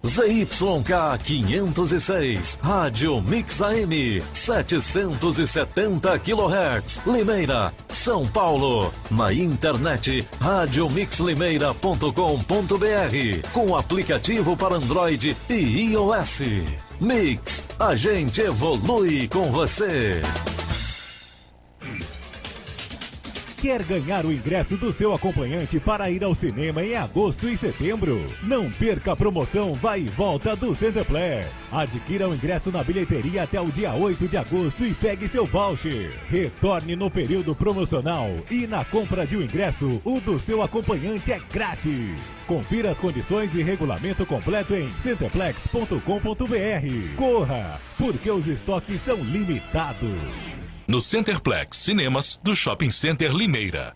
ZYK 506, Rádio Mix AM, 770 kHz, Limeira, São Paulo. Na internet, radiomixlimeira.com.br, com aplicativo para Android e iOS. Mix, a gente evolui com você. Quer ganhar o ingresso do seu acompanhante para ir ao cinema em agosto e setembro? Não perca a promoção Vai e Volta do Centerplex. Adquira o ingresso na bilheteria até o dia 8 de agosto e pegue seu voucher. Retorne no período promocional e na compra de um ingresso, o do seu acompanhante é grátis. Confira as condições e regulamento completo em centerplex.com.br. Corra, porque os estoques são limitados. No Centerplex Cinemas do Shopping Center Limeira.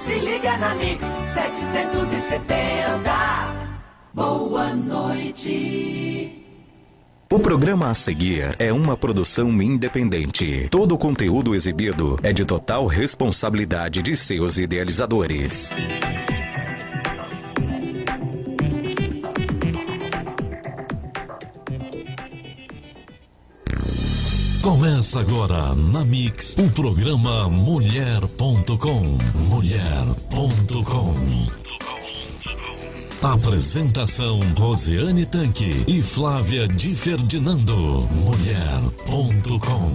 Se liga na Mix 770. Boa noite. O programa a seguir é uma produção independente. Todo o conteúdo exibido é de total responsabilidade de seus idealizadores. Começa agora na Mix o programa Mulher.com. Mulher.com. Apresentação Rosiane Tanque e Flávia Di Ferdinando. Mulher.com.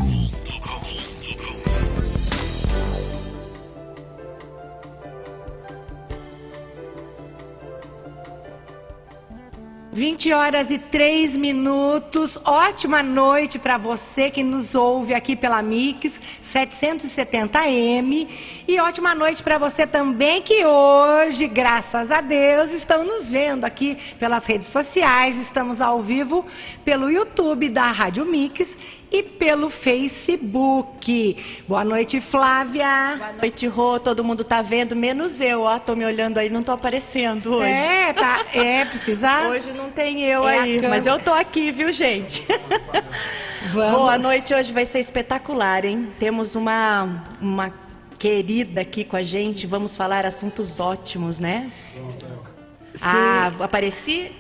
20h03. Ótima noite para você que nos ouve aqui pela Mix 770M. E ótima noite para você também que hoje, graças a Deus, estão nos vendo aqui pelas redes sociais. Estamos ao vivo pelo YouTube da Rádio Mix e pelo Facebook. Boa noite, Flávia. Boa noite, Rô. Todo mundo tá vendo, menos eu, ó. Tô me olhando aí, não tô aparecendo hoje. Precisa. Hoje não tem eu aí, mas eu tô aqui, viu, gente? Vamos. Boa noite, hoje vai ser espetacular, hein? Temos uma querida aqui com a gente, vamos falar assuntos ótimos, né? Apareci?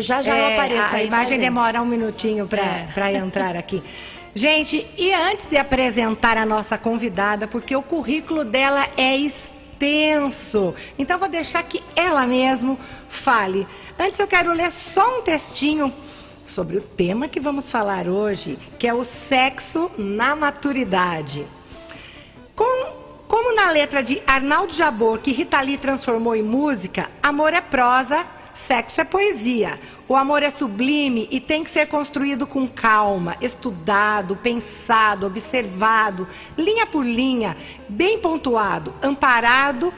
Já eu apareço. A imagem demora um minutinho para entrar aqui. Gente, e antes de apresentar a nossa convidada, porque o currículo dela é extenso, então vou deixar que ela mesmo fale. Antes eu quero ler só um textinho sobre o tema que vamos falar hoje, que é o sexo na maturidade. Como na letra de Arnaldo Jabor, que Rita Lee transformou em música, amor é prosa, sexo é poesia. O amor é sublime e tem que ser construído com calma, estudado, pensado, observado, linha por linha, bem pontuado, amparado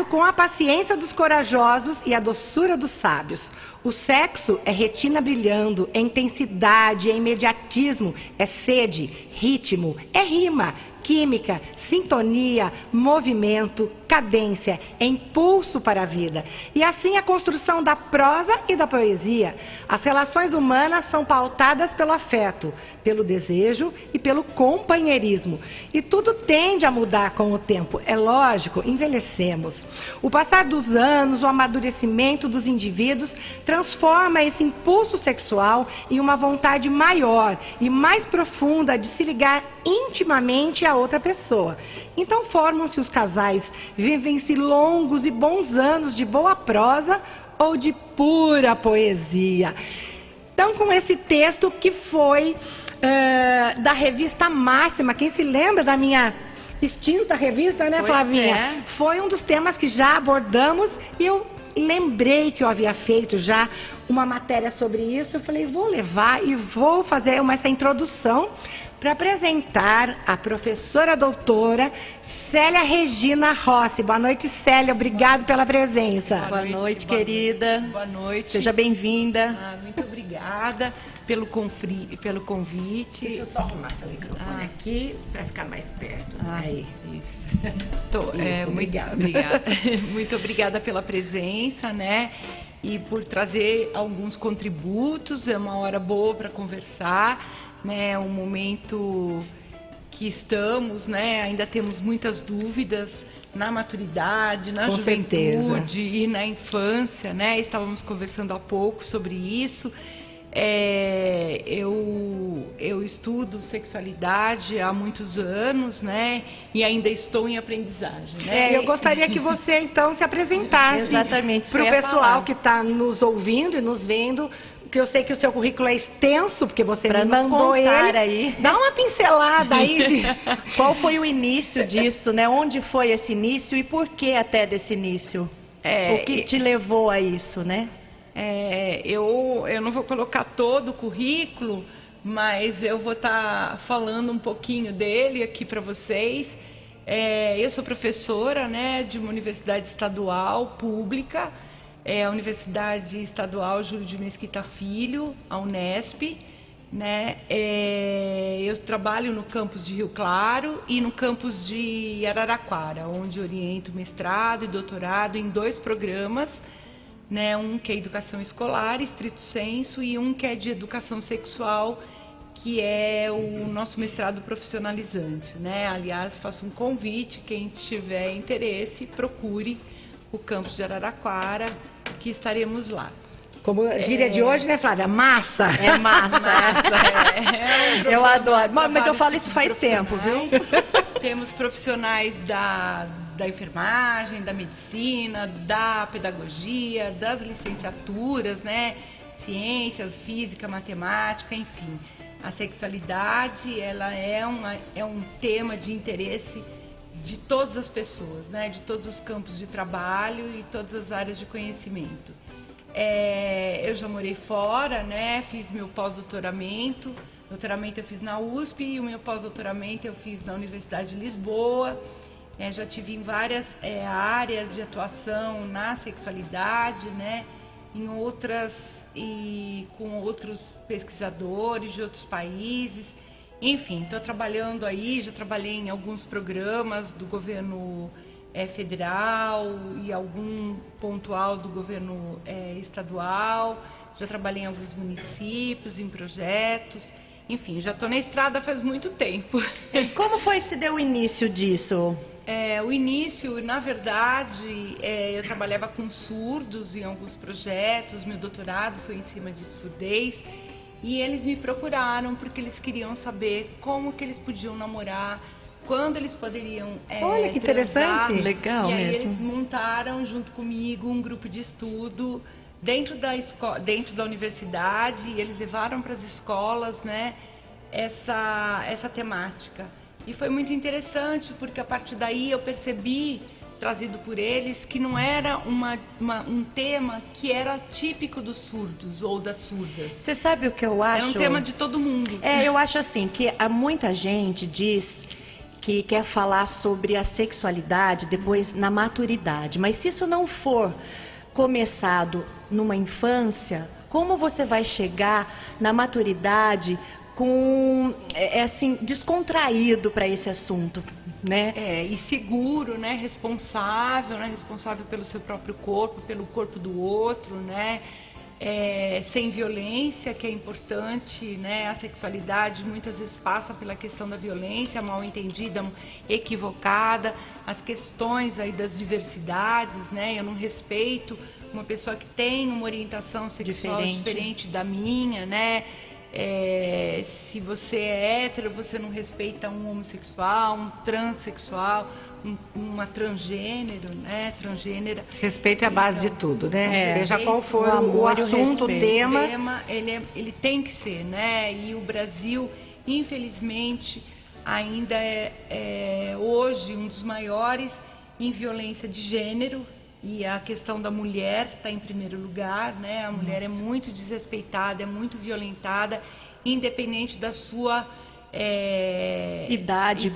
com a paciência dos corajosos e a doçura dos sábios. O sexo é retina brilhando, é intensidade, é imediatismo, é sede, ritmo, é rima, química, sintonia, movimento, cadência, é impulso para a vida. E assim a construção da prosa e da poesia. As relações humanas são pautadas pelo afeto, pelo desejo e pelo companheirismo. E tudo tende a mudar com o tempo. É lógico, envelhecemos. O passar dos anos, o amadurecimento dos indivíduos transforma esse impulso sexual em uma vontade maior e mais profunda de se ligar intimamente a outra pessoa. Então formam-se os casais, vivem-se longos e bons anos de boa prosa ou de pura poesia. Então, com esse texto que foi da revista Máxima, quem se lembra da minha extinta revista, né, Flavinha? É. Foi um dos temas que já abordamos e eu lembrei que eu havia feito já uma matéria sobre isso. Eu falei, vou levar e vou fazer essa introdução para apresentar a professora doutora Célia Regina Rossi. Boa noite, Célia. Obrigado pela presença. Boa noite, querida. Boa noite. Seja bem-vinda. Muito obrigada pelo convite. Deixa eu só arrumar seu microfone aqui para ficar mais perto. Aí. Isso. Obrigada. Muito obrigada pela presença, né? E por trazer alguns contributos. É uma hora boa para conversar, né? Um momento que estamos, né? Ainda temos muitas dúvidas, na maturidade, na Com juventude certeza. e na infância, né? Estávamos conversando há pouco sobre isso. Eu estudo sexualidade há muitos anos, né? E ainda estou em aprendizagem, né? Eu gostaria que você, então, se apresentasse Exatamente, isso para o que eu ia pessoal falar. que está nos ouvindo e nos vendo, que eu sei que o seu currículo é extenso, porque você Pra me nos mandou contar ele. aí. Dá uma pincelada aí. Qual foi o início disso, né? Onde foi esse início e por que até desse início? O que te levou a isso, né? Eu não vou colocar todo o currículo, mas eu vou estar falando um pouquinho dele aqui para vocês. Eu sou professora, né, de uma universidade estadual pública, a Universidade Estadual Júlio de Mesquita Filho, a Unesp, né? Eu trabalho no campus de Rio Claro e no campus de Araraquara, onde oriento mestrado e doutorado em 2 programas, né? Um que é educação escolar, estrito sensu, e um que é de educação sexual, que é o nosso mestrado profissionalizante, né? Aliás, faço um convite, quem tiver interesse, procure o campus de Araraquara, que estaremos lá. Como gíria de hoje, né, Flávia? Massa! É massa. Eu adoro. Mas eu falo isso faz tempo, viu? Temos profissionais da enfermagem, da medicina, da pedagogia, das licenciaturas, né? Ciências, física, matemática, enfim. A sexualidade, ela é um tema de interesse de todas as pessoas, né? De todos os campos de trabalho e todas as áreas de conhecimento. Eu já morei fora, né? Fiz meu pós-doutoramento. Doutoramento eu fiz na USP e o meu pós-doutoramento eu fiz na Universidade de Lisboa. Já tive em várias áreas de atuação na sexualidade, né? Em outras e com outros pesquisadores de outros países. Enfim, estou trabalhando aí, já trabalhei em alguns programas do governo federal e algum pontual do governo estadual. Já trabalhei em alguns municípios, em projetos. Enfim, já estou na estrada faz muito tempo. Como foi se deu o início disso? O início, na verdade, eu trabalhava com surdos em alguns projetos, meu doutorado foi em cima de surdez, e eles me procuraram porque eles queriam saber como que eles podiam namorar, quando eles poderiam Olha que transar. interessante. Legal e aí mesmo. eles montaram junto comigo um grupo de estudo dentro da universidade, e eles levaram para as escolas, né, essa temática. E foi muito interessante, porque a partir daí eu percebi, trazido por eles, que não era um tema que era típico dos surdos ou das surdas. Você sabe o que eu acho? É um tema de todo mundo. Eu acho assim, que há muita gente diz que quer falar sobre a sexualidade depois na maturidade. Mas se isso não for começado numa infância, como você vai chegar na maturidade com assim, descontraído para esse assunto, né? E seguro, né? Responsável, né? Responsável pelo seu próprio corpo, pelo corpo do outro, né? Sem violência, que é importante, né? A sexualidade muitas vezes passa pela questão da violência mal entendida, equivocada, as questões aí das diversidades, né? Eu não respeito uma pessoa que tem uma orientação sexual diferente da minha, né? Se você é hétero, você não respeita um homossexual, um transexual, uma transgênero, né? Transgênera. Respeito é a base de tudo, né? Seja qual for o assunto, o tema. O tema, ele tem que ser, né? E o Brasil, infelizmente, ainda é hoje um dos maiores em violência de gênero. E a questão da mulher está em primeiro lugar, né? A mulher é muito desrespeitada, é muito violentada, independente da sua idade,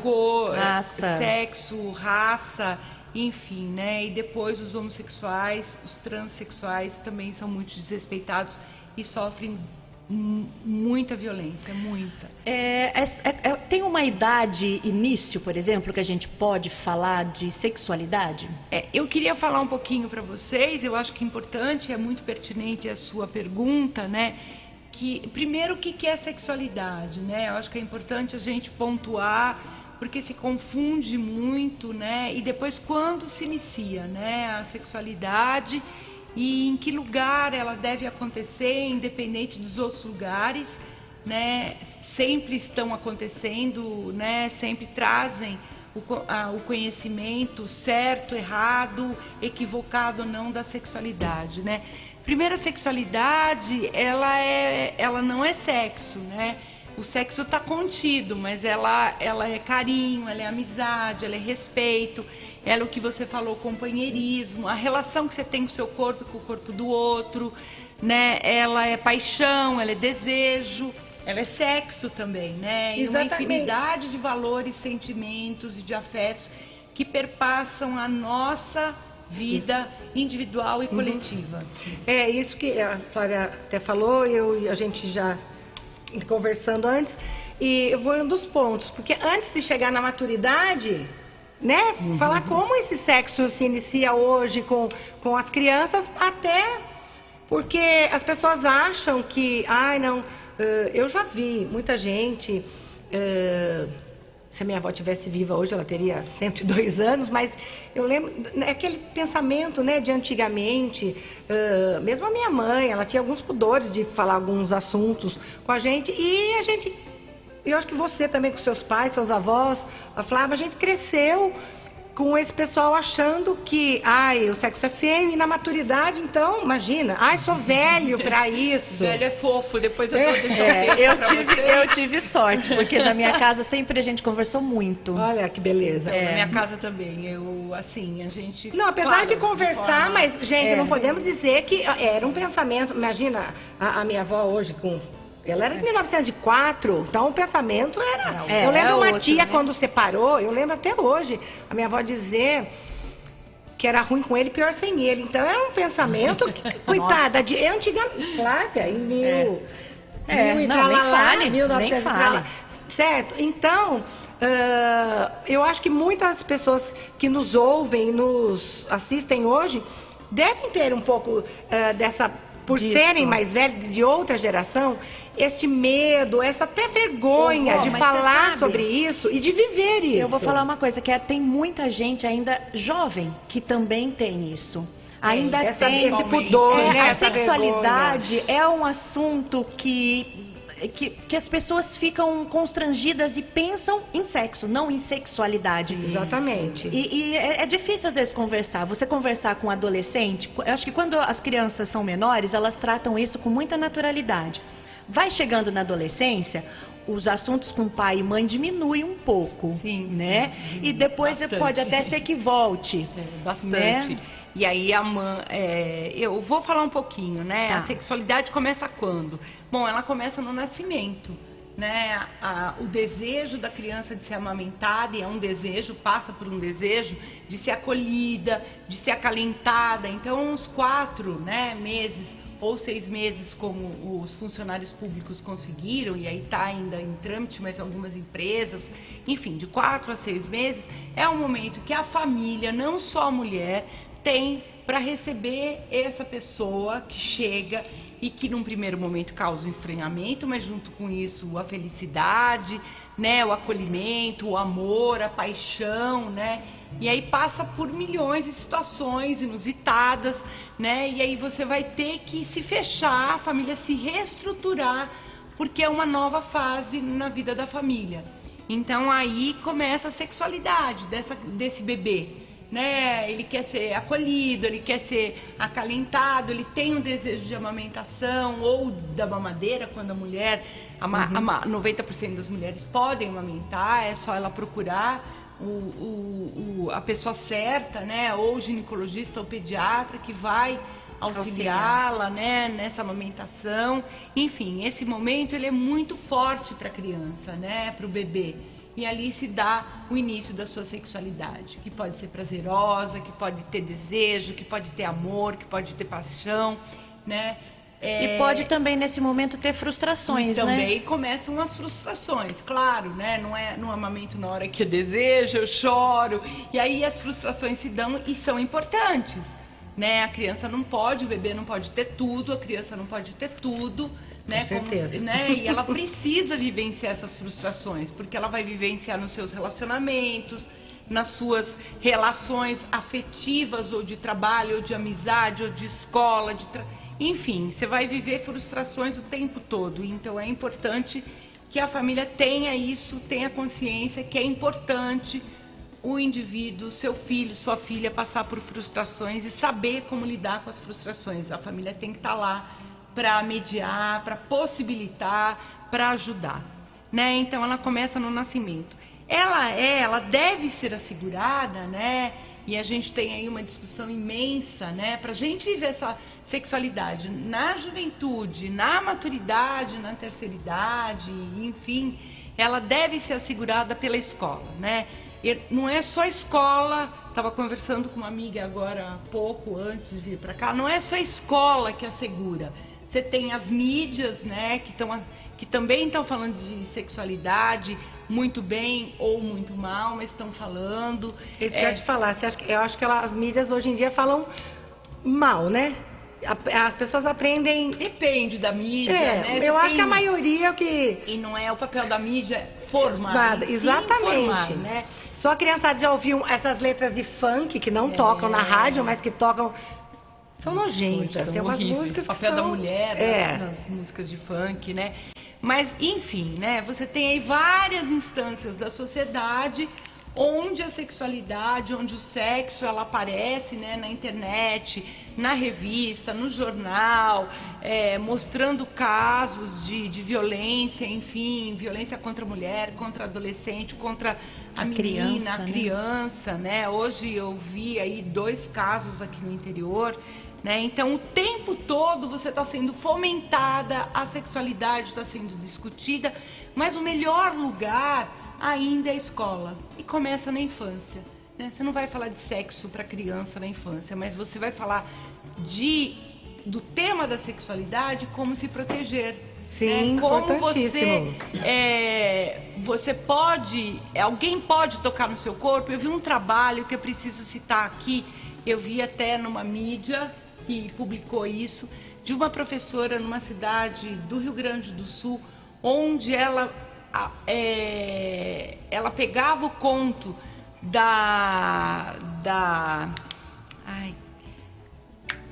cor, raça. sexo, raça, enfim, né? E depois os homossexuais, os transexuais também são muito desrespeitados e sofrem muita violência, muita. Tem uma idade início, por exemplo, que a gente pode falar de sexualidade? Eu queria falar um pouquinho para vocês, eu acho que é importante, é muito pertinente a sua pergunta, né? Que, primeiro, o que é sexualidade, né? Eu acho que é importante a gente pontuar porque se confunde muito, né? E depois quando se inicia, né, a sexualidade e em que lugar ela deve acontecer, independente dos outros lugares, né? Sempre estão acontecendo, né? Sempre trazem o conhecimento certo, errado, equivocado ou não da sexualidade, né? Primeiro, a sexualidade, ela não é sexo, né? O sexo está contido, mas ela é carinho, ela é amizade, ela é respeito, ela é o que você falou, companheirismo, a relação que você tem com o seu corpo e com o corpo do outro, né? Ela é paixão, ela é desejo, ela é sexo também, né? E uma infinidade de valores, sentimentos e de afetos que perpassam a nossa vida individual e coletiva. É isso que a Flávia até falou, a gente já conversando antes, e eu vou um dos pontos, porque antes de chegar na maturidade, né, falar como esse sexo se inicia hoje com as crianças, até porque as pessoas acham que, eu já vi muita gente, se a minha avó tivesse viva hoje, ela teria 102 anos, mas eu lembro, aquele pensamento, né, de antigamente, mesmo a minha mãe, ela tinha alguns pudores de falar alguns assuntos com a gente, e eu acho que você também com seus pais, seus avós, a Flávia, a gente cresceu com esse pessoal achando que, o sexo é feio, e na maturidade, então, imagina, sou velho pra isso. Velho é fofo, depois eu vou deixar eu tive sorte, porque na minha casa sempre a gente conversou muito. Olha que beleza. Na minha casa também, a gente... Não, apesar de conversar, mas, gente, não podemos dizer que era um pensamento, imagina, a minha avó hoje ela era de 1904, então o pensamento era... eu lembro uma tia, né, quando separou, eu lembro até hoje, a minha avó dizer que era ruim com ele, pior sem ele. Então era um pensamento, coitada, antigamente, Flávia, em 1900, certo? Então, eu acho que muitas pessoas que nos ouvem, nos assistem hoje, devem ter um pouco dessa... Por serem mais velhos, de outra geração, este medo, essa até vergonha de falar sobre isso e de viver isso. Eu vou falar uma coisa, que tem muita gente ainda jovem que também tem isso. Ainda tem esse pudor, né? A sexualidade é um assunto que as pessoas ficam constrangidas e pensam em sexo, não em sexualidade. Exatamente. E é difícil às vezes conversar. Você conversar com um adolescente, eu acho que quando as crianças são menores, elas tratam isso com muita naturalidade. Vai chegando na adolescência, os assuntos com pai e mãe diminuem um pouco, né? E depois pode até ser que volte. Bastante. Né? E aí eu vou falar um pouquinho, né? Tá. A sexualidade começa quando? Bom, ela começa no nascimento, né? O desejo da criança de ser amamentada, e é um desejo, passa por um desejo de ser acolhida, de ser acalentada. Então, uns 4, né, meses ou 6 meses, como os funcionários públicos conseguiram, e aí está ainda em trâmite, mas algumas empresas, enfim, de 4 a 6 meses, é o momento que a família, não só a mulher, tem para receber essa pessoa que chega e que num primeiro momento causa um estranhamento, mas junto com isso a felicidade, né, o acolhimento, o amor, a paixão, né? E aí passa por milhões de situações inusitadas, né? E aí você vai ter que se fechar, a família se reestruturar, porque é uma nova fase na vida da família. Então aí começa a sexualidade desse bebê, né? Ele quer ser acolhido, ele quer ser acalentado, ele tem um desejo de amamentação ou da mamadeira, quando a mulher, 90% das mulheres podem amamentar, é só ela procurar a pessoa certa, né? Ou o ginecologista ou pediatra que vai auxiliá-la, né, nessa amamentação. Enfim, esse momento ele é muito forte para a criança, né, para o bebê. E ali se dá o início da sua sexualidade, que pode ser prazerosa, que pode ter desejo, que pode ter amor, que pode ter paixão, né? E pode também nesse momento ter frustrações, né? Também começam as frustrações, claro, né? Não amamento na hora que eu desejo, eu choro. E aí as frustrações se dão e são importantes, né? A criança não pode, o bebê não pode ter tudo, a criança não pode ter tudo, né? Com certeza. E ela precisa vivenciar essas frustrações, porque ela vai vivenciar nos seus relacionamentos, nas suas relações afetivas, ou de trabalho, ou de amizade, ou de escola, enfim, você vai viver frustrações o tempo todo. Então é importante que a família tenha isso, tenha consciência que é importante o indivíduo, seu filho, sua filha, passar por frustrações e saber como lidar com as frustrações. A família tem que estar lá para mediar, para possibilitar, para ajudar, né? Então ela começa no nascimento. Ela deve ser assegurada, né? E a gente tem aí uma discussão imensa, né? Para a gente viver essa sexualidade na juventude, na maturidade, na terceira idade, enfim, ela deve ser assegurada pela escola, né? E não é só a escola, estava conversando com uma amiga agora há pouco, antes de vir para cá, não é só a escola que assegura. Você tem as mídias, né, que também estão falando de sexualidade, muito bem ou muito mal, mas estão falando. Isso que eu ia te falar, eu acho que as mídias hoje em dia falam mal, né? As pessoas aprendem... Depende da mídia, né? Eu acho que a maioria é o que... E não é o papel da mídia formar. Exatamente. Informar, né? Só a criançada já ouviu essas letras de funk que não tocam na rádio, mas que tocam... São nojentas. Tem umas músicas que papel são... da mulher, nas músicas de funk, né? Mas, enfim, né? Você tem aí várias instâncias da sociedade onde a sexualidade, onde o sexo, ela aparece, né, na internet, na revista, no jornal, mostrando casos de violência, enfim, violência contra a mulher, contra a adolescente, contra a menina, a criança, né? Hoje eu vi aí 2 casos aqui no interior, né? Então, o tempo todo você está sendo fomentada, a sexualidade está sendo discutida, mas o melhor lugar ainda é a escola, e começa na infância, né? Você não vai falar de sexo para criança na infância, mas você vai falar do tema da sexualidade, como se proteger. Sim, como você pode, alguém pode tocar no seu corpo. Eu vi um trabalho que eu preciso citar aqui, eu vi até numa mídia que publicou isso, de uma professora numa cidade do Rio Grande do Sul, onde ela pegava o conto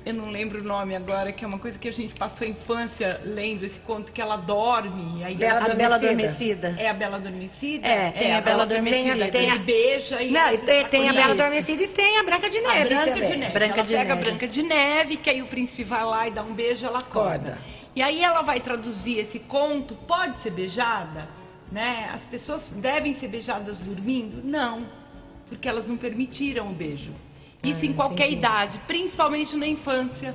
eu não lembro o nome agora, que é uma coisa que a gente passou a infância lendo esse conto, que ela dorme. A Bela Adormecida. É a Bela Adormecida? Tem a Bela Adormecida. Ele beija e... Não, tem a Bela Adormecida e tem a Branca de Neve. A Branca de Neve. Ela pega a Branca de Neve, que aí o príncipe vai lá e dá um beijo, ela acorda. E aí ela vai traduzir esse conto, pode ser beijada, né? As pessoas devem ser beijadas dormindo? Não, porque elas não permitiram o beijo. Isso em qualquer idade, principalmente na infância,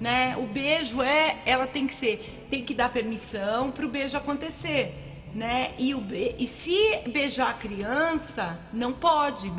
né? O beijo ela tem que dar permissão para o beijo acontecer, né? E se beijar a criança, não pode.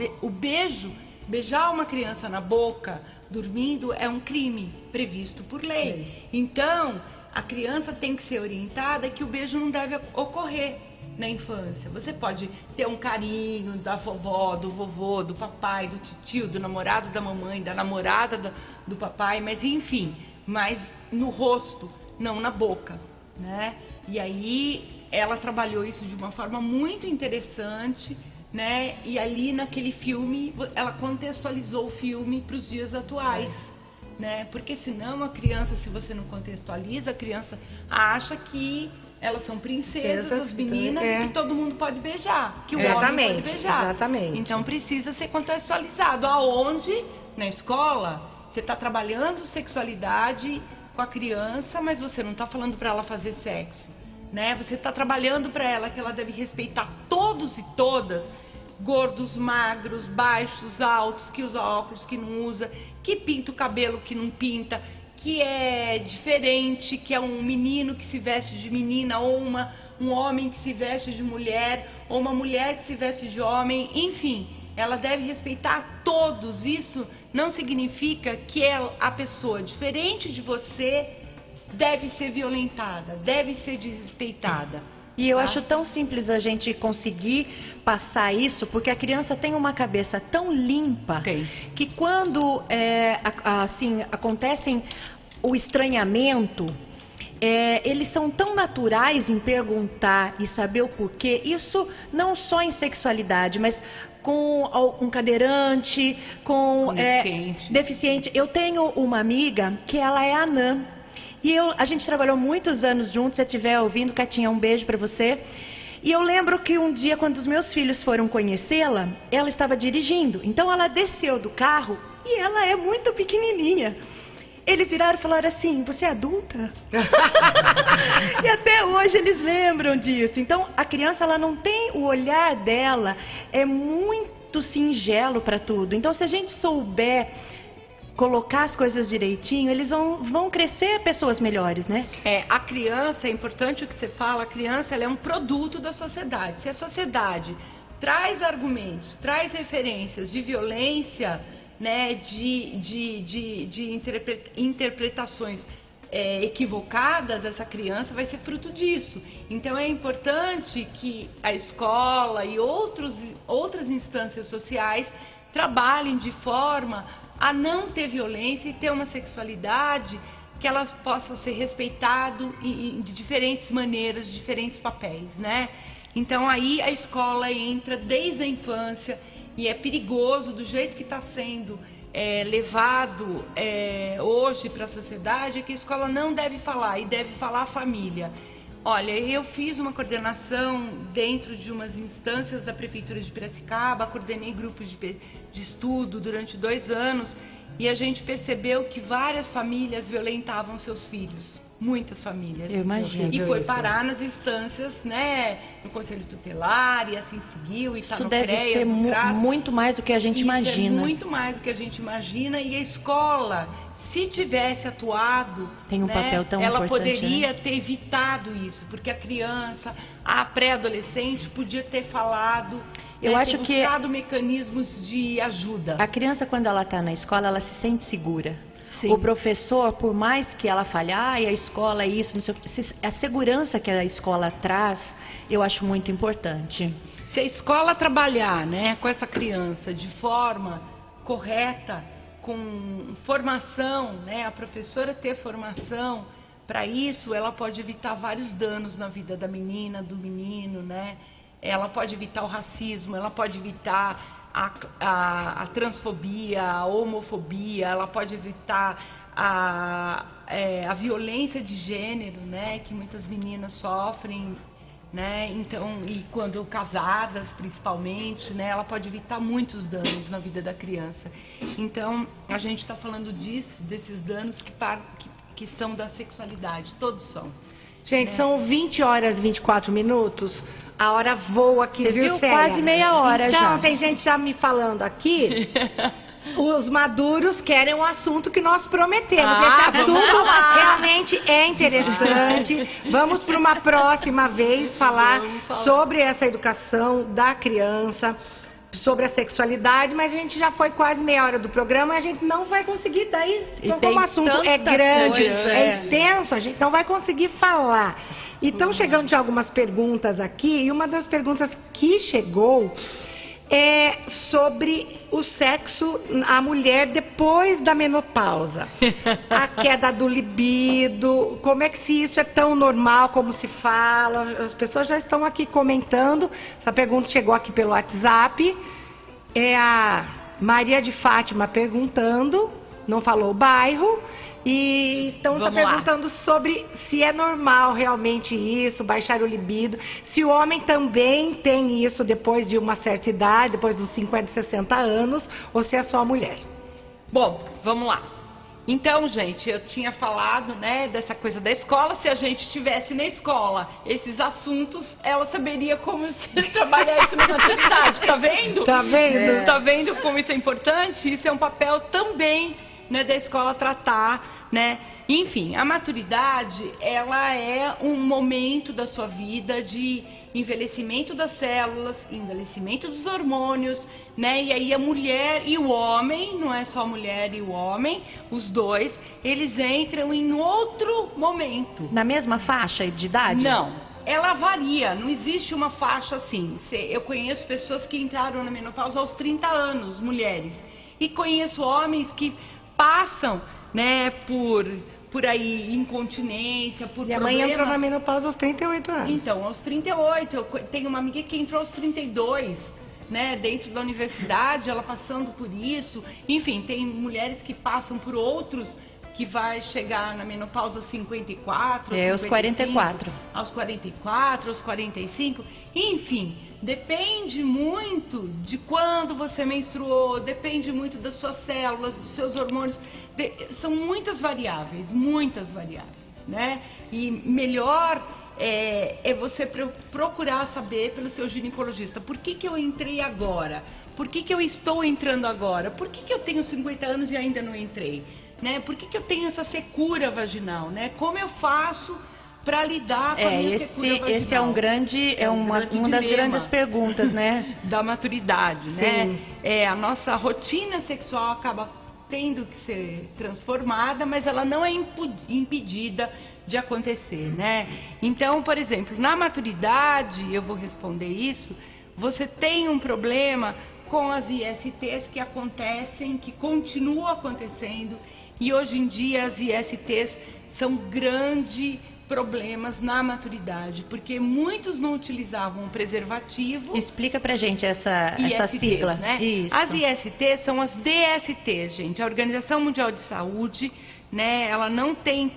Beijar uma criança na boca, dormindo, é um crime previsto por lei. Então, a criança tem que ser orientada que o beijo não deve ocorrer na infância. Você pode ter um carinho da vovó, do vovô, do papai, do titio, do namorado da mamãe, da namorada do papai, mas enfim, mas no rosto, não na boca, né? E aí ela trabalhou isso de uma forma muito interessante, né? E ali naquele filme, ela contextualizou o filme para os dias atuais, né? Porque senão a criança, se você não contextualiza, a criança acha que elas são princesas, as meninas, e que todo mundo pode beijar, que o homem pode beijar. Exatamente. Então precisa ser contextualizado. Aonde? Na escola, você está trabalhando sexualidade com a criança, mas você não está falando para ela fazer sexo, né? Você está trabalhando para ela que ela deve respeitar todos e todas, gordos, magros, baixos, altos, que usa óculos, que não usa, que pinta o cabelo, que não pinta, que é diferente, que é um menino que se veste de menina, ou um homem que se veste de mulher, ou uma mulher que se veste de homem, enfim, ela deve respeitar todos. Isso não significa que a pessoa diferente de você deve ser violentada, deve ser desrespeitada. E eu acho tão simples a gente conseguir passar isso, porque a criança tem uma cabeça tão limpa que quando assim acontecem o estranhamento, eles são tão naturais em perguntar e saber o porquê. Isso não só em sexualidade, mas com um cadeirante, com deficiente. Eu tenho uma amiga que ela é anã. E a gente trabalhou muitos anos juntos. Se você estiver ouvindo, Catinha, um beijo pra você. E eu lembro que um dia, quando os meus filhos foram conhecê-la, ela estava dirigindo. Então ela desceu do carro e ela é muito pequenininha. Eles viraram e falaram assim, você é adulta? E até hoje eles lembram disso. Então a criança, ela não tem, o olhar dela é muito singelo para tudo. Então se a gente souber colocar as coisas direitinho, eles vão crescer pessoas melhores, né? A criança, é importante o que você fala, a criança ela é um produto da sociedade. Se a sociedade traz argumentos, traz referências de violência, né, de interpretações equivocadas, essa criança vai ser fruto disso. Então é importante que a escola e outras instâncias sociais trabalhem de forma a não ter violência e ter uma sexualidade que ela possa ser respeitada de diferentes maneiras, de diferentes papéis, né? Então aí a escola entra desde a infância e é perigoso do jeito que está sendo levado hoje para a sociedade, é que a escola não deve falar e deve falar a família. Olha, eu fiz uma coordenação dentro de umas instâncias da Prefeitura de Piracicaba, coordenei grupos de estudo durante 2 anos e a gente percebeu que várias famílias violentavam seus filhos, muitas famílias. Eu imagino. E foi parar nas instâncias, né, no Conselho Tutelar e assim seguiu, e está no CREAS. Isso deve ser muito mais do que a gente imagina. É muito mais do que a gente imagina e a escola, se tivesse atuado, tem um papel tão ela importante, poderia né? ter evitado isso, porque a criança, a pré-adolescente podia ter falado, eu acho que buscado mecanismos de ajuda. A criança, quando ela está na escola, ela se sente segura. Sim. O professor, por mais que ela fale, a escola é isso, não sei o que, a segurança que a escola traz, eu acho muito importante. Se a escola trabalhar, né, com essa criança de forma correta, com formação, né, a professora ter formação para isso, ela pode evitar vários danos na vida da menina, do menino, né? Ela pode evitar o racismo, ela pode evitar a transfobia, a homofobia, ela pode evitar a violência de gênero, né, que muitas meninas sofrem, né? Então, e quando casadas, principalmente, né, ela pode evitar muitos danos na vida da criança. Então, a gente está falando desses danos que são da sexualidade, todos são. Gente, né? são 20 horas e 24 minutos. A hora voa aqui, Você viu, Célia? Quase meia hora então, já. Então, tem gente já me falando aqui. Os maduros querem um assunto que nós prometemos. Esse assunto realmente é interessante. Vamos para uma próxima vez falar sobre essa educação da criança, sobre a sexualidade, mas a gente já foi quase meia hora do programa e a gente não vai conseguir, daí, como o assunto é grande, é extenso, a gente não vai conseguir falar. E estão chegando já algumas perguntas aqui, e uma das perguntas que chegou é sobre o sexo, a mulher depois da menopausa. A queda do libido, como é que se isso é tão normal como se fala? As pessoas já estão aqui comentando. Essa pergunta chegou aqui pelo WhatsApp. É a Maria de Fátima perguntando, não falou o bairro. E então está perguntando sobre se é normal realmente isso, baixar o libido, se o homem também tem isso depois de uma certa idade, depois dos 50, 60 anos, ou se é só a mulher. Bom, vamos lá. Então, gente, eu tinha falado, né, dessa coisa da escola. Se a gente tivesse na escola esses assuntos, ela saberia como se trabalhar isso na maturidade, tá vendo? Tá vendo? Tá vendo como isso é importante? Isso é um papel também, né, da escola tratar, né? Enfim, a maturidade, ela é um momento da sua vida de envelhecimento das células, envelhecimento dos hormônios, né? E aí a mulher e o homem, não é só a mulher e o homem, os dois, eles entram em outro momento. Na mesma faixa de idade? Não. ela varia, não existe uma faixa assim. Eu conheço pessoas que entraram na menopausa aos 30 anos, mulheres. E conheço homens que passam, né, por aí incontinência, por Minha problemas. mãe entrou na menopausa aos 38 anos. Então, aos 38. Eu tenho uma amiga que entrou aos 32, né, dentro da universidade, ela passando por isso. Enfim, tem mulheres que passam por outros, que vai chegar na menopausa aos 54, aos 44. Aos 44, aos 45. Enfim, depende muito de quando você menstruou, depende muito das suas células, dos seus hormônios. São muitas variáveis, né? E melhor é você procurar saber pelo seu ginecologista. Por que eu entrei agora? Por que eu estou entrando agora? Por que eu tenho 50 anos e ainda não entrei? Né? Por que eu tenho essa secura vaginal? Né? Como eu faço para lidar com a minha secura vaginal? Esse é uma das grandes perguntas, né? Da maturidade, Sim. né? A nossa rotina sexual acaba tendo que ser transformada, mas ela não é impedida de acontecer, né? Então, por exemplo, na maturidade, eu vou responder isso, você tem um problema com as ISTs que acontecem, que continuam acontecendo, e hoje em dia as ISTs são grandes problemas na maturidade, porque muitos não utilizavam o preservativo. Explica pra gente essa sigla. Né? Isso. As ISTs são as DSTs, gente. A Organização Mundial de Saúde, né, ela não tem,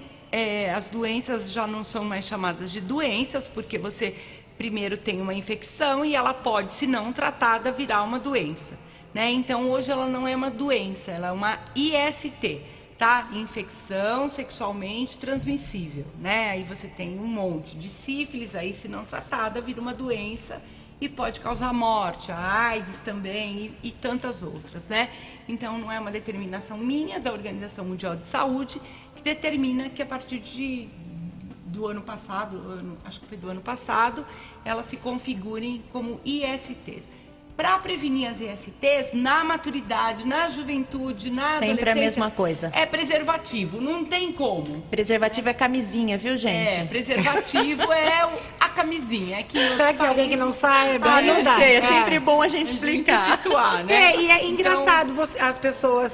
as doenças já não são mais chamadas de doenças, porque você primeiro tem uma infecção e ela pode, se não tratada, virar uma doença. Né? Então, hoje ela não é uma doença, ela é uma IST, tá? Infecção sexualmente transmissível, né? Aí você tem um monte de sífilis, aí se não tratada, vira uma doença e pode causar morte, a AIDS também e tantas outras, né? Então, não é uma determinação minha, da Organização Mundial de Saúde, que determina que a partir do ano passado, acho que foi do ano passado, elas se configurem como ISTs. Para prevenir as ISTs, na maturidade, na juventude, na adolescência... Sempre a mesma coisa. É preservativo, não tem como. Preservativo é camisinha, viu, gente? Preservativo a camisinha. Será que alguém que não saiba? Não sei, é sempre bom a gente explicar. Situar, né? E é engraçado, as pessoas...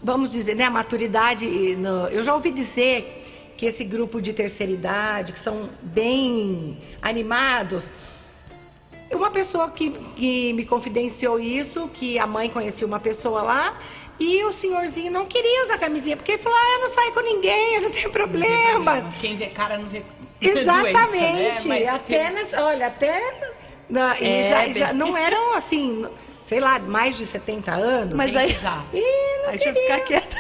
vamos dizer, né, a maturidade... eu já ouvi dizer que esse grupo de terceira idade, que são bem animados... Uma pessoa que me confidenciou isso, que a mãe conhecia uma pessoa lá, e o senhorzinho não queria usar camisinha, porque ele falou, eu não saio com ninguém, eu não tenho problema. Quem vê cara não vê Exatamente. Doença, né? Já não eram assim, sei lá, mais de 70 anos. Mas aí, deixa eu ficar quieta.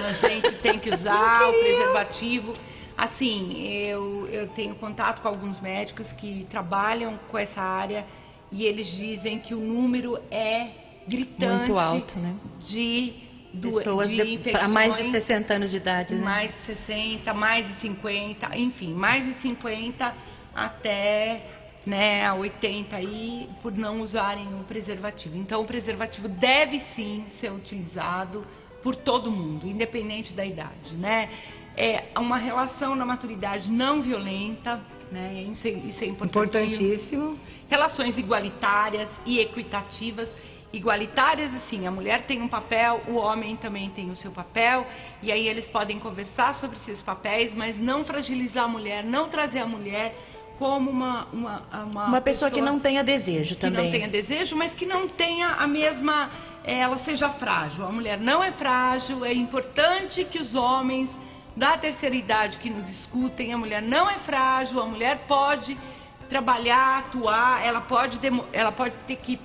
A gente tem que usar o preservativo. Assim, eu tenho contato com alguns médicos que trabalham com essa área e eles dizem que o número é gritante. Muito alto, né? De pessoas infecções, mais de 60 anos de idade, né? Mais de 60, mais de 50, enfim, mais de 50 até, né, 80 aí, por não usarem o preservativo. Então, o preservativo deve sim ser utilizado por todo mundo, independente da idade, né? É uma relação na maturidade não violenta, né? Isso é importantíssimo. Relações igualitárias e equitativas. Igualitárias, assim, a mulher tem um papel, o homem também tem o seu papel, e aí eles podem conversar sobre esses papéis, mas não fragilizar a mulher, não trazer a mulher como uma pessoa que não tenha desejo também. Que não tenha desejo, mas que não tenha a mesma... ela seja frágil. A mulher não é frágil, é importante que os homens da terceira idade que nos escutem, a mulher não é frágil, a mulher pode trabalhar, atuar, ela pode ter que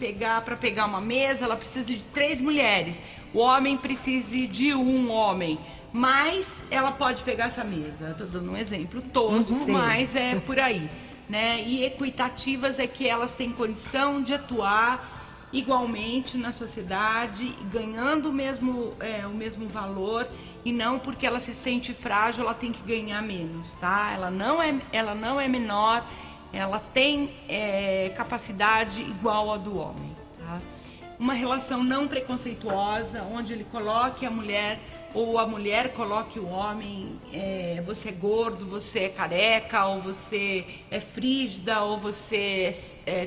para pegar uma mesa, ela precisa de 3 mulheres, o homem precisa de um homem, mas ela pode pegar essa mesa. Estou dando um exemplo tosco, mas é por aí, né? E equitativas é que elas têm condição de atuar igualmente na sociedade, ganhando o mesmo valor, e não porque ela se sente frágil, ela tem que ganhar menos, tá? Ela não é menor, ela tem capacidade igual à do homem, tá? Uma relação não preconceituosa, onde ele coloque a mulher ou a mulher coloque o homem, você é gordo, você é careca, ou você é frígida, ou você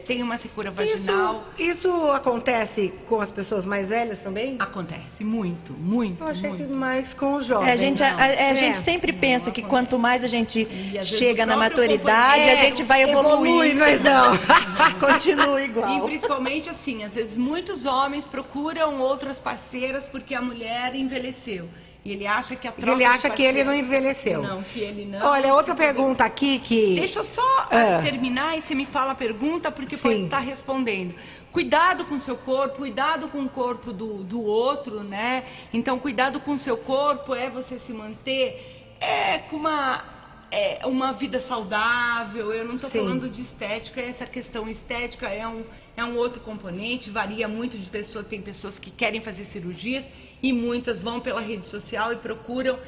tem uma secura vaginal. Isso acontece com as pessoas mais velhas também? Acontece muito, muito. Eu achei muito. que mais com os jovens. A gente sempre pensa que quanto mais a gente chega na maturidade, a gente vai evolui, mas não. Continua igual. E principalmente assim, às vezes muitos homens procuram outras parceiras porque a mulher envelheceu. E ele acha que a troca ele acha que ele não envelheceu. Não, que ele não. Olha, outra pergunta aqui que... Deixa eu só terminar e você me fala a pergunta, porque pode estar respondendo. Cuidado com o seu corpo, cuidado com o corpo do outro, né? Então, cuidado com o seu corpo é você se manter com uma vida saudável. Eu não estou falando de estética, essa questão estética é um outro componente, varia muito de pessoa. Tem pessoas que querem fazer cirurgias e muitas vão pela rede social e procuram,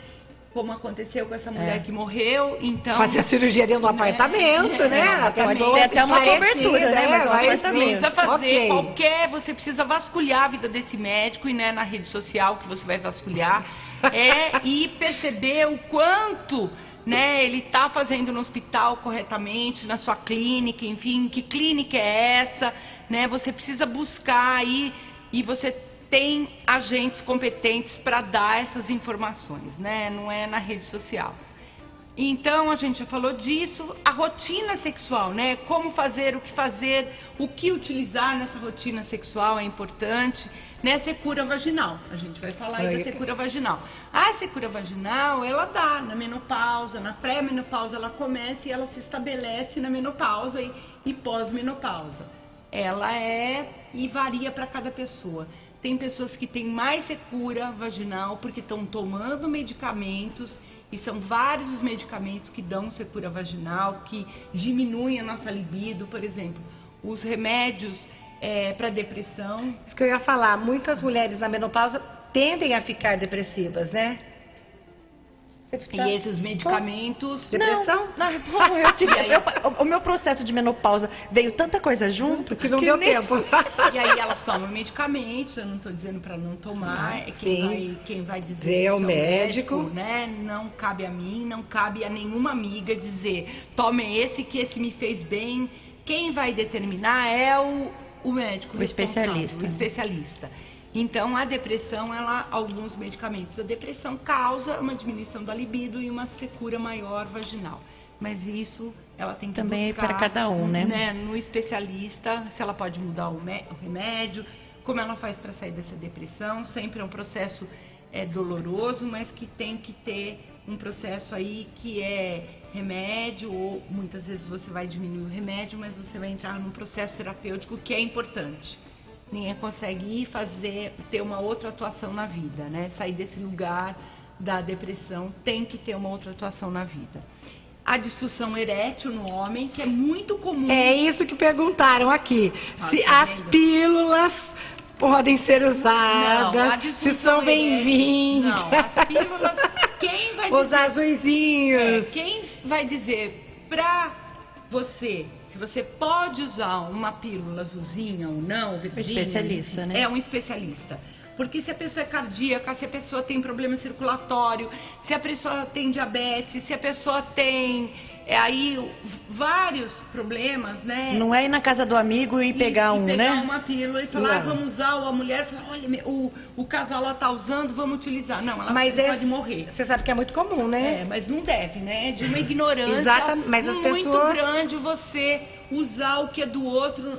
como aconteceu com essa mulher que morreu. Então, fazer a cirurgia dentro do apartamento, né? Pode ter até uma cobertura, né? Mas precisa fazer você precisa vasculhar a vida desse médico, e não é na rede social que você vai vasculhar, e perceber o quanto, né, ele está fazendo no hospital corretamente, na sua clínica, enfim, que clínica é essa, né? Você precisa buscar aí, e você tem agentes competentes para dar essas informações, né? Não é na rede social. Então, a gente já falou disso. A rotina sexual, né? Como fazer, o que utilizar nessa rotina sexual é importante, né? Secura vaginal. A gente vai falar aí da secura vaginal. A secura vaginal, ela dá na menopausa, na pré-menopausa ela começa e ela se estabelece na menopausa e pós-menopausa. Ela e varia para cada pessoa. Tem pessoas que têm mais secura vaginal porque estão tomando medicamentos, e são vários os medicamentos que dão secura vaginal, que diminuem a nossa libido. Por exemplo, os remédios para depressão. Isso que eu ia falar, muitas mulheres na menopausa tendem a ficar depressivas, né? E esses medicamentos... Depressão? O meu processo de menopausa veio tanta coisa junto que não deu tempo. E aí elas tomam medicamentos, eu não estou dizendo para não tomar, quem vai dizer é o médico, né? Não cabe a mim, não cabe a nenhuma amiga dizer, tome esse que esse me fez bem. Quem vai determinar é o médico, o especialista. O especialista. Então, a depressão, alguns medicamentos, a depressão causa uma diminuição da libido e uma secura maior vaginal. Mas isso, ela tem que também buscar, para cada um, né? No especialista, se ela pode mudar o remédio, como ela faz para sair dessa depressão. Sempre é um processo doloroso, mas que tem que ter um processo aí que é remédio, ou muitas vezes você vai diminuir o remédio, mas você vai entrar num processo terapêutico que é importante. Ninguém consegue ter uma outra atuação na vida, né? Sair desse lugar da depressão, tem que ter uma outra atuação na vida. A disfunção erétil no homem, que é muito comum. É isso que perguntaram aqui. Se as pílulas podem ser usadas, se são bem-vindas. Não, as pílulas, quem vai dizer... Os azuizinhos. Quem vai dizer pra você... Se você pode usar uma pílula azulzinha ou não, verdinha, especialista, né? É um especialista. Porque se a pessoa é cardíaca, se a pessoa tem problema circulatório, se a pessoa tem diabetes, se a pessoa tem vários problemas, né? Não é ir na casa do amigo e pegar pegar uma pílula e falar, vamos usar, ou a mulher fala, olha, o casal lá tá usando, vamos utilizar. Não, ela pode morrer. Você sabe que é muito comum, né? Mas não deve, né? É de uma ignorância mas as muito pessoas... grande você usar o que é do outro,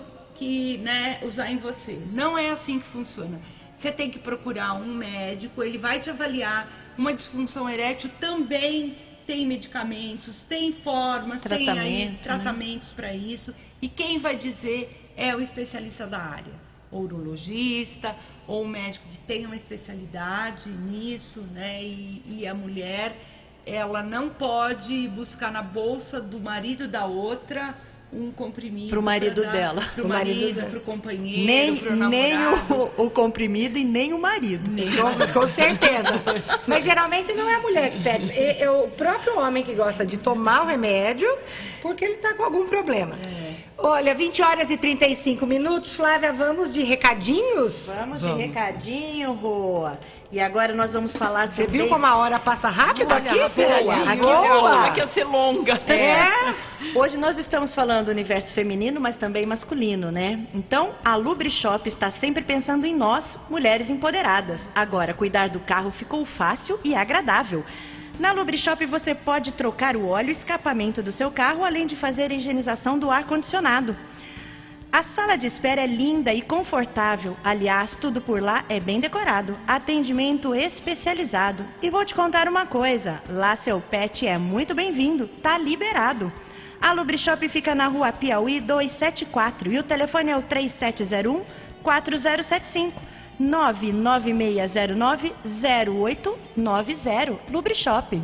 usar em você. Não é assim que funciona. Você tem que procurar um médico, ele vai te avaliar. Uma disfunção erétil também tem medicamentos, tem formas, tem aí tratamentos para isso. E quem vai dizer é o especialista da área, ou urologista, ou um médico que tem uma especialidade nisso, né? E a mulher, ela não pode buscar na bolsa do marido da outra um comprimido para o marido dela, para o marido, para o companheiro, para o namorado. Nem o comprimido e nem o marido. Com certeza. Mas geralmente não é a mulher que pede. É o próprio homem que gosta de tomar o remédio porque ele está com algum problema. Olha, 20 horas e 35 minutos. Flávia, vamos de recadinhos? Vamos de recadinho, Rô. E agora nós vamos falar Você também... viu como a hora passa rápido aqui, filha? Boa! Que ia ser longa. Hoje nós estamos falando do universo feminino, mas também masculino, né? Então, a Lubrishop está sempre pensando em nós, mulheres empoderadas. Agora, cuidar do carro ficou fácil e agradável. Na Lubrishop você pode trocar o óleo e escapamento do seu carro, além de fazer a higienização do ar-condicionado. A sala de espera é linda e confortável. Aliás, tudo por lá é bem decorado. Atendimento especializado. E vou te contar uma coisa. Lá seu pet é muito bem-vindo. Tá liberado. A Lubrishop fica na rua Piauí 274. E o telefone é o 3701-4075. 99609-0890. Lubrishop.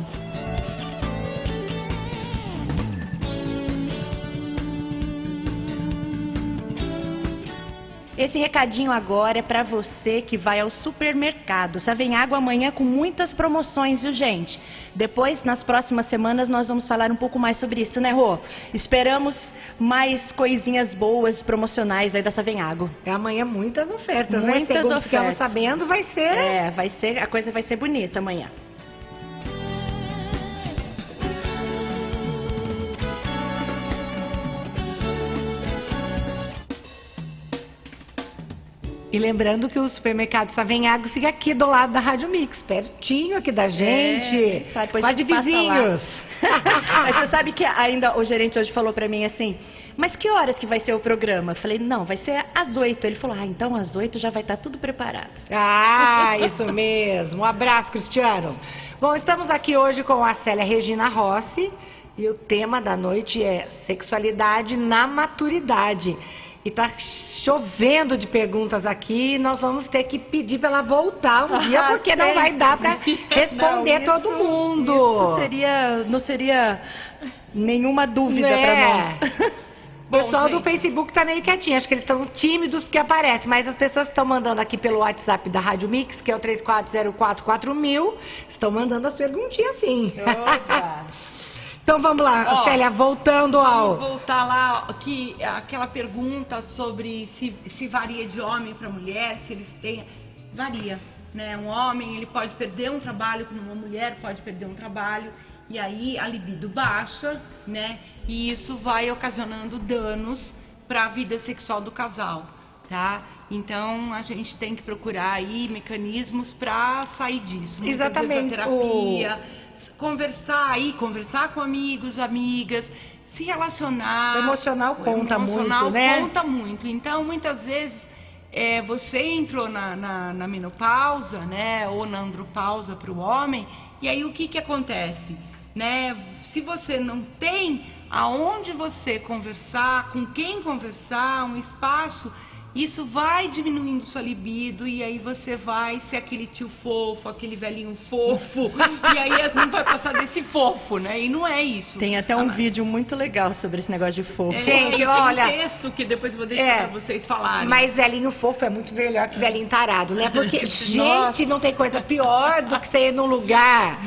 Esse recadinho agora é para você que vai ao supermercado. Savenhago amanhã com muitas promoções, viu, gente? Depois, nas próximas semanas, nós vamos falar um pouco mais sobre isso, né, Rô? Esperamos mais coisinhas boas, promocionais aí da Savenhago. Amanhã muitas ofertas, né? Muitas Segundo ofertas. ficamos sabendo, vai ser... A coisa vai ser bonita amanhã. E lembrando que o supermercado Savenhago fica aqui do lado da Rádio Mix, pertinho aqui da gente, quase vizinhos. Mas você sabe que ainda o gerente hoje falou pra mim assim, mas que horas que vai ser o programa? Eu falei, não, vai ser às 8. Ele falou, então às 8 já vai estar tudo preparado. Ah, isso mesmo. Um abraço, Cristiano. Bom, estamos aqui hoje com a Célia Regina Rossi e o tema da noite é sexualidade na maturidade. E tá chovendo de perguntas aqui, nós vamos ter que pedir para ela voltar um dia, porque não vai dar para responder todo mundo. Isso não seria nenhuma dúvida para nós. O pessoal do Facebook tá meio quietinho, acho que eles estão tímidos porque aparece, mas as pessoas que estão mandando aqui pelo WhatsApp da Rádio Mix, que é o 34044000, estão mandando as perguntinhas sim. Opa. Então vamos lá, Célia, voltando ao... Vamos voltar lá, que aquela pergunta sobre se varia de homem para mulher, se eles têm... Varia, né? Um homem, ele pode perder um trabalho, como uma mulher pode perder um trabalho, e aí a libido baixa, né? E isso vai ocasionando danos para a vida sexual do casal, tá? Então a gente tem que procurar aí mecanismos para sair disso. Exatamente. Muitas vezes a terapia... Conversar com amigos, amigas, se relacionar. O emocional conta muito, né? Conta muito. Então, muitas vezes, você entrou na menopausa, né? Ou na andropausa para o homem, e aí o que acontece? Né? Se você não tem aonde você conversar, com quem conversar, um espaço... Isso vai diminuindo sua libido e aí você vai ser aquele tio fofo, aquele velhinho fofo, e aí não vai passar desse fofo, né? E não é isso. Tem até um vídeo muito legal sobre esse negócio de fofo. Gente, olha... Tem um texto que depois eu vou deixar pra vocês falarem. Mas velhinho fofo é muito melhor que velhinho tarado, né? Porque, gente, não tem coisa pior do que você ir num lugar...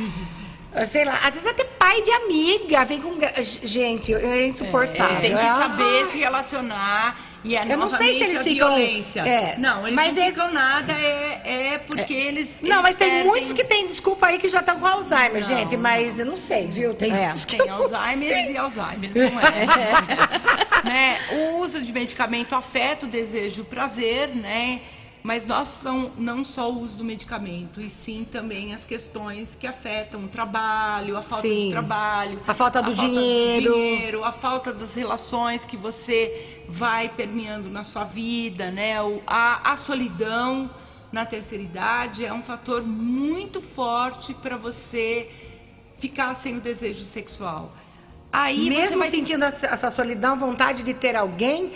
Sei lá, às vezes até pai de amiga vem com... Gente, é insuportável. Tem que saber se relacionar... E eu não sei se eles ficam... Não, eles não ficam nada, porque eles... Não, mas tem muitos que têm desculpa aí que já estão com Alzheimer, gente, mas eu não sei, viu? Tem Alzheimer e Alzheimer, não é? Né? O uso de medicamento afeta o desejo e o prazer, né? Mas não só o uso do medicamento, e sim também as questões que afetam o trabalho, a falta de trabalho, a falta do dinheiro, a falta das relações que você vai permeando na sua vida, né? A solidão na terceira idade é um fator muito forte para você ficar sem o desejo sexual. Aí mesmo sentindo essa solidão, vontade de ter alguém,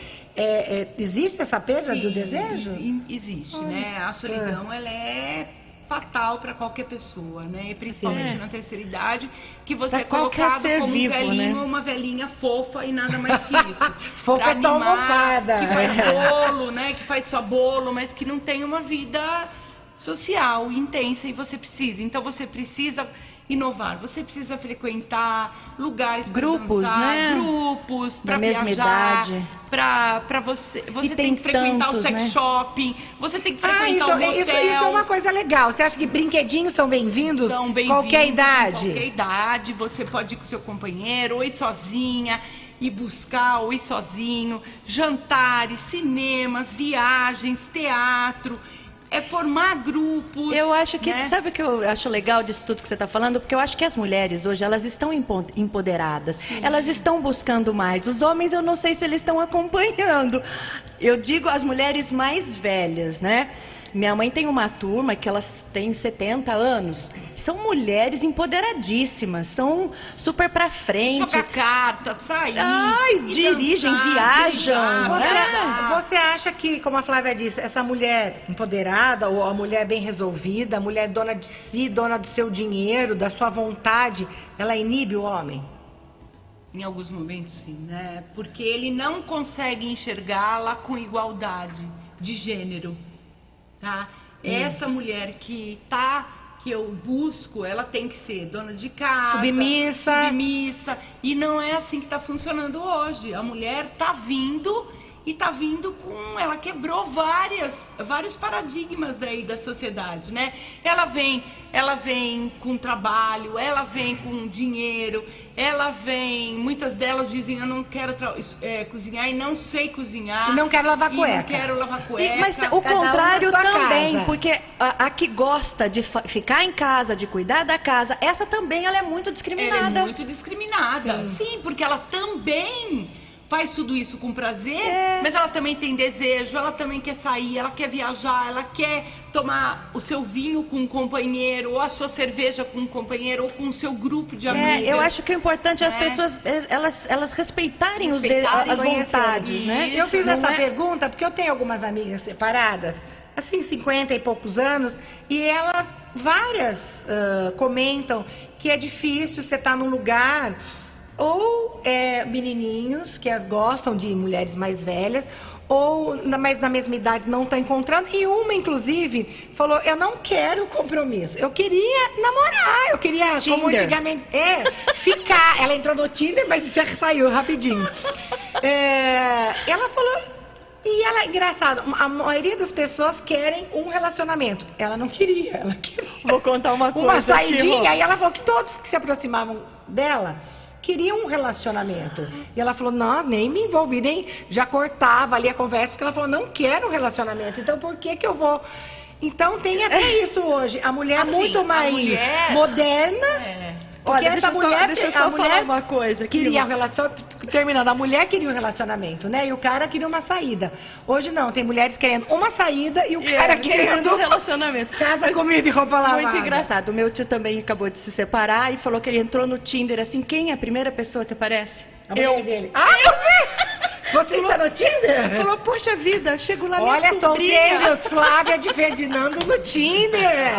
existe essa perda do desejo? Existe, né? A solidão, ela é fatal para qualquer pessoa, né? Principalmente na terceira idade, que você é colocado como um velhinho ou uma velhinha fofa e nada mais que isso. Fofa é só almofada. Que faz bolo, né? Que faz só bolo, mas que não tem uma vida social intensa e você precisa. Então você precisa inovar, você precisa frequentar lugares, grupos, dançar, né? Grupos para mesma viajar, idade. Para você tem que frequentar tantos, o sex né? shopping, você tem que frequentar o motel. Isso é uma coisa legal. Você acha que brinquedinhos são bem-vindos? São bem-vindos Qualquer idade? Qualquer idade, você pode ir com seu companheiro ou ir sozinha, ir buscar ou ir sozinho, jantares, cinemas, viagens, teatro. É formar grupos. Eu acho que, né? Sabe o que eu acho legal disso tudo que você está falando? Porque eu acho que as mulheres hoje, elas estão empoderadas. Elas estão buscando mais. Os homens, eu não sei se eles estão acompanhando. Eu digo as mulheres mais velhas, né? Minha mãe tem uma turma que elas têm 70 anos. São mulheres empoderadíssimas, são super pra frente. Jogar carta, sair. Ai, dirigem, viajam. Você acha que, como a Flávia disse, essa mulher empoderada, ou a mulher bem resolvida, a mulher dona de si, dona do seu dinheiro, da sua vontade, ela inibe o homem? Em alguns momentos, sim, né? Porque ele não consegue enxergá-la com igualdade de gênero, tá? Essa mulher que eu busco, ela tem que ser dona de casa, submissa, e não é assim que está funcionando hoje. A mulher está vindo e está vindo com... Ela quebrou vários paradigmas aí da sociedade, né? Ela vem com trabalho, ela vem com dinheiro, muitas delas dizem, eu não quero cozinhar e não sei cozinhar. E não quero lavar cueca. Não quero lavar cueca. Mas o contrário também, casa. porque a que gosta de ficar em casa, de cuidar da casa, essa também ela é muito discriminada. Ela é muito discriminada. Sim, porque ela também faz tudo isso com prazer, mas ela também tem desejo, ela também quer sair, ela quer viajar, ela quer tomar o seu vinho com um companheiro, ou a sua cerveja com um companheiro, ou com o seu grupo de amigas. Eu acho que o importante é as pessoas, elas respeitarem as vontades, né? Eu fiz essa pergunta porque eu tenho algumas amigas separadas, assim, 50 e poucos anos, e elas, várias, comentam que é difícil você estar num lugar... Ou menininhos que as gostam de mulheres mais velhas, ou mas na mesma idade não estão encontrando. E uma, inclusive, falou, eu não quero compromisso. Eu queria namorar, eu queria, como antigamente, ficar. Ela entrou no Tinder, mas já saiu rapidinho. Ela falou... E ela, engraçado, a maioria das pessoas querem um relacionamento. Ela não queria, ela queria... Vou contar uma coisa. Uma saidinha, e ela falou que todos que se aproximavam dela... queria um relacionamento. E ela falou, não, nem me envolvi, nem já cortava ali a conversa, porque ela falou, não quero um relacionamento, então por que eu vou... Então tem até isso hoje. A mulher é muito mais moderna. Porque olha, deixa eu só falar uma coisa. Queria um relacionamento, terminando, a mulher queria um relacionamento, né? E o cara queria uma saída. Hoje não, tem mulheres querendo uma saída e o cara querendo um relacionamento. Casa, comida e roupa lavada. Muito engraçado. O meu tio também acabou de se separar e falou que ele entrou no Tinder assim, quem é a primeira pessoa que aparece? A mulher dele. Você está no Tinder? Falou, poxa vida, chego lá, olha, solteiros, Flávia de Ferdinando no Tinder.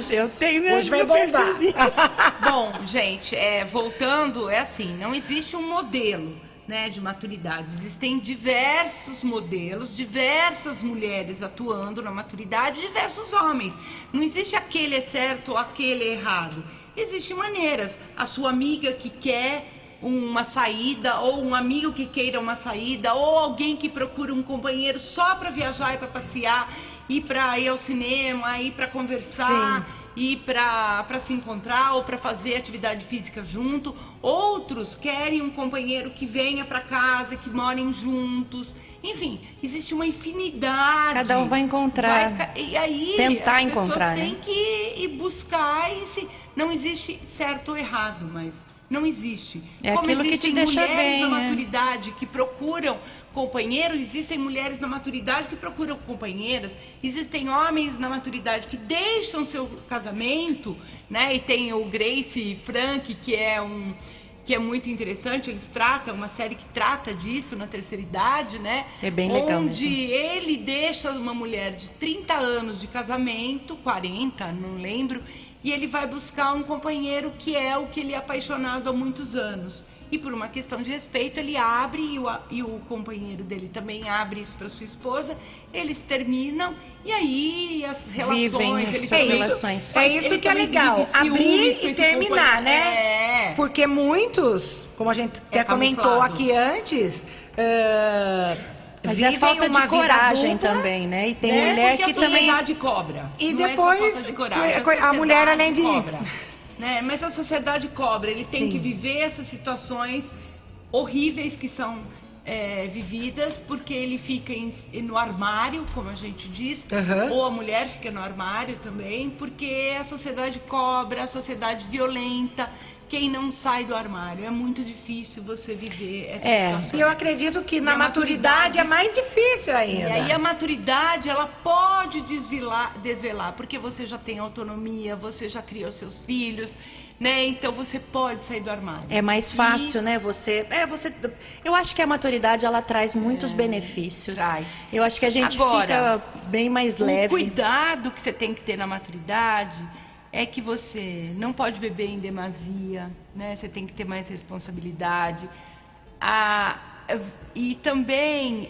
Eu tenho mesmo. Hoje vai bombar. Bom, gente, voltando, assim, não existe um modelo, né, de maturidade. Existem diversos modelos, diversas mulheres atuando na maturidade, diversos homens. Não existe aquele é certo ou aquele é errado. Existem maneiras. A sua amiga que quer uma saída, ou um amigo que queira uma saída, ou alguém que procura um companheiro só para viajar e para passear, ir para ir ao cinema, ir para conversar, ir para se encontrar ou para fazer atividade física junto. Outros querem um companheiro que venha para casa, que morem juntos. Enfim, existe uma infinidade. Cada um vai encontrar. E aí, tentar encontrar, né? Tem que ir buscar não existe certo ou errado, mas não existe. É como aquilo que te deixa mulheres bem, na maturidade que procuram companheiros, existem mulheres na maturidade que procuram companheiras, existem homens na maturidade que deixam seu casamento, né? E tem o Grace e Frank, que é muito interessante, eles tratam, uma série que trata disso na terceira idade, né? É bem legal onde mesmo. ele deixa uma mulher de 30 anos de casamento, 40, não lembro, e ele vai buscar um companheiro que é o que ele é apaixonado há muitos anos. e por uma questão de respeito ele abre e o companheiro dele também abre isso para sua esposa, eles terminam e aí as relações... Vivem suas relações. É isso que é legal, abrir e terminar, né? Porque muitos, como a gente até comentou aqui antes... Mas é falta de coragem dupla, também, né? E tem mulher que também... a sociedade cobra. E não depois, é só falta de coragem, a mulher além de... Cobra, né? Mas a sociedade cobra, ele tem que viver essas situações horríveis que são vividas, porque ele fica no armário, como a gente diz, ou a mulher fica no armário também, porque a sociedade cobra, a sociedade violenta. Quem não sai do armário, é muito difícil você viver essa situação. E eu acredito que na maturidade é mais difícil ainda. E aí a maturidade, ela pode desvelar, porque você já tem autonomia, você já criou seus filhos, né? Então você pode sair do armário. É mais fácil, né? Eu acho que a maturidade, ela traz muitos benefícios. Eu acho que a gente fica bem mais leve. O cuidado que você tem que ter na maturidade... é que você não pode beber em demasia, né? Você tem que ter mais responsabilidade. E também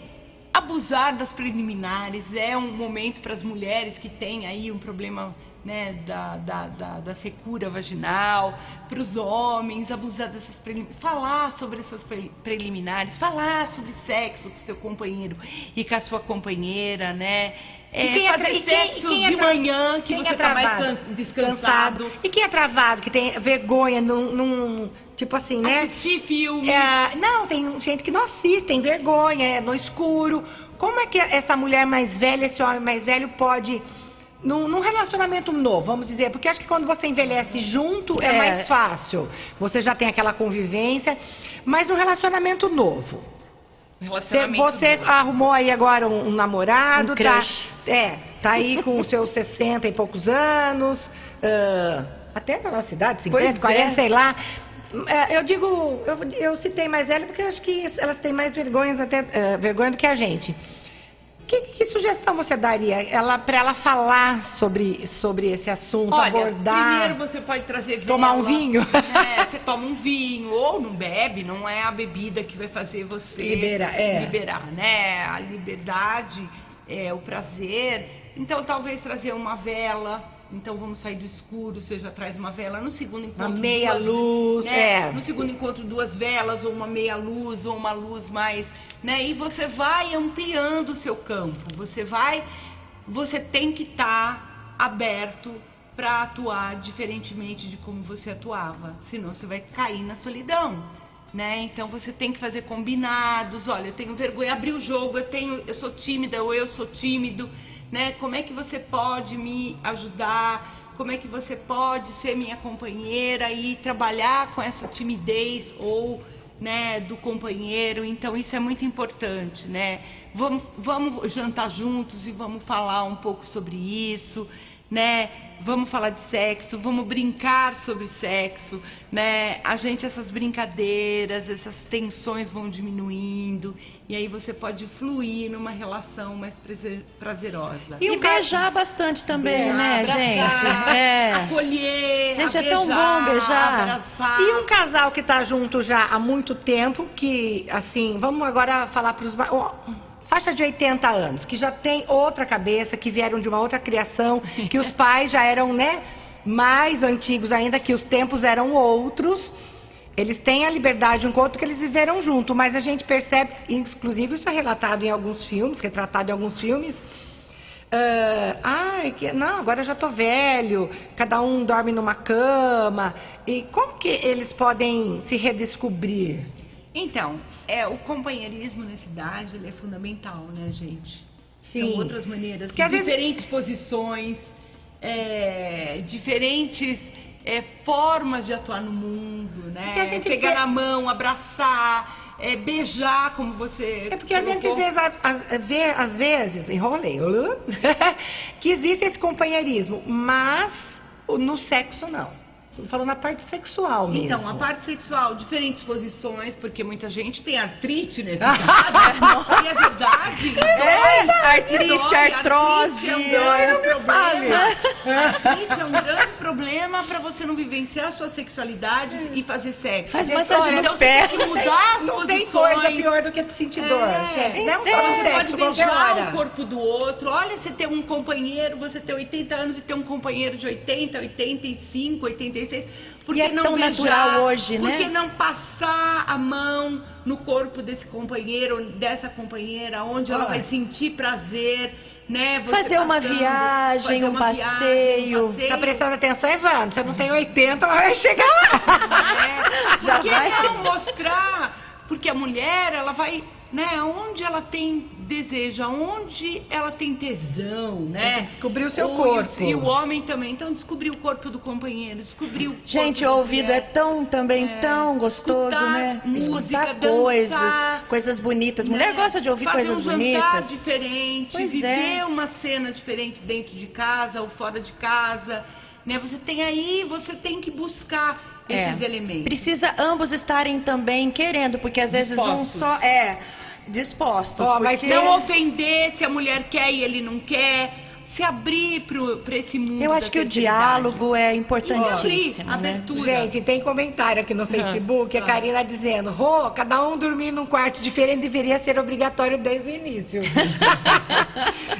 abusar das preliminares é um momento para as mulheres que têm aí um problema, né, da secura vaginal, para os homens, abusar dessas preliminares, falar sobre essas preliminares, falar sobre sexo com o seu companheiro e com a sua companheira, né? Fazer sexo de manhã, que você está mais descansado. E quem é travado, que tem vergonha, tipo assim, né? Assistir filme. Não, tem gente que não assiste, tem vergonha, no escuro. Como é que essa mulher mais velha, esse homem mais velho pode... Num relacionamento novo, vamos dizer, porque acho que quando você envelhece junto é mais fácil. Você já tem aquela convivência, mas num relacionamento novo. Você arrumou aí agora um namorado, tá aí com os seus 60 e poucos anos, até na nossa idade, 50, 40, sei lá. Eu citei mais velha porque eu acho que elas têm mais vergonha do que a gente. Que sugestão você daria para ela falar sobre esse assunto, abordar? Primeiro você pode trazer vela. Tomar um vinho? Você toma um vinho, ou não bebe, não é a bebida que vai fazer você liberar, né? A liberdade, o prazer. Então, talvez trazer uma vela. Então, vamos sair do escuro, você já traz uma vela. No segundo encontro... Uma meia luz, No segundo encontro, 2 velas, ou uma meia luz, ou uma luz mais... né? E você vai ampliando o seu campo. Você tem que estar aberto para atuar diferentemente de como você atuava. Senão você vai cair na solidão, né? Então, você tem que fazer combinados. Olha, eu tenho vergonha, abrir o jogo, eu sou tímida ou eu sou tímido... né? Como é que você pode me ajudar? Como é que você pode ser minha companheira e trabalhar com essa timidez ou, né, do companheiro? Então isso é muito importante, né? Vamos jantar juntos e vamos falar um pouco sobre isso, né? Vamos falar de sexo, vamos brincar sobre sexo, né? Essas brincadeiras, essas tensões vão diminuindo e aí você pode fluir numa relação mais prazerosa. E beijar bastante também, né, abraçar, gente? Acolher, gente, é tão bom beijar. Abraçar. E um casal que está junto já há muito tempo, que, assim, vamos agora falar para os... faixa de 80 anos, que já tem outra cabeça, que vieram de uma outra criação, que os pais já eram, né, mais antigos ainda, que os tempos eram outros. Eles têm a liberdade um com o outro, que eles viveram junto, mas a gente percebe, inclusive isso é relatado em alguns filmes, retratado em alguns filmes, não, agora eu já tô velho, cada um dorme numa cama, e como que eles podem se redescobrir? Então, o companheirismo nessa idade, ele é fundamental, né, gente? Sim. São outras maneiras, que diferentes posições, diferentes formas de atuar no mundo, né? Que a gente pegar na mão, abraçar, beijar, como você porque colocou. A gente às vezes, enrolei, que existe esse companheirismo, mas no sexo não. falando a parte sexual mesmo. Então, a parte sexual, diferentes posições, porque muita gente tem artrite nesse caso. E é verdade. Artrite, artrose. É um grande problema. Artrite é um grande problema para você não vivenciar a sua sexualidade e fazer sexo. Faz massagem então no pé. você tem que mudar as Não tem posições. coisa pior do que sentir dor, gente. Não só no Você sexo, pode qualquer beijar hora. o corpo do outro. Olha, você ter um companheiro, você ter 80 anos e ter um companheiro de 80, 85, 86. Por E que é não tão beijar? natural hoje, Por né? que não passar a mão no corpo desse companheiro, dessa companheira, onde ela vai sentir prazer, né? Você Fazer uma passando, viagem, fazer um uma passeio. Tá prestando atenção, Evandro? Você não tem 80, mas vai chegar lá. Já Por que vai. não mostrar? Porque a mulher, ela vai, né? Onde ela tem desejo, onde ela tem tesão, né? Descobrir o seu corpo. E o homem também. Então, descobrir o corpo do companheiro, descobrir o corpo Gente, da o ouvido mulher. é tão gostoso, Escutar né? música, Escutar dançar, coisas bonitas. Mulher né? gosta de ouvir fazer coisas um bonitas. jantar diferente, Pois viver é. uma cena diferente dentro de casa ou fora de casa, né? Você tem que buscar esses elementos. Precisa ambos estarem também querendo, porque às vezes Dispostos. um só dispostos. Mas porque Não ofender se a mulher quer e ele não quer. Se abrir para esse mundo. eu acho da que o terceira diálogo é idade. importantíssimo, Abrir, né? abertura. Gente, tem comentário aqui no Facebook, a Karina dizendo, Rô, cada um dormir num quarto diferente deveria ser obrigatório desde o início.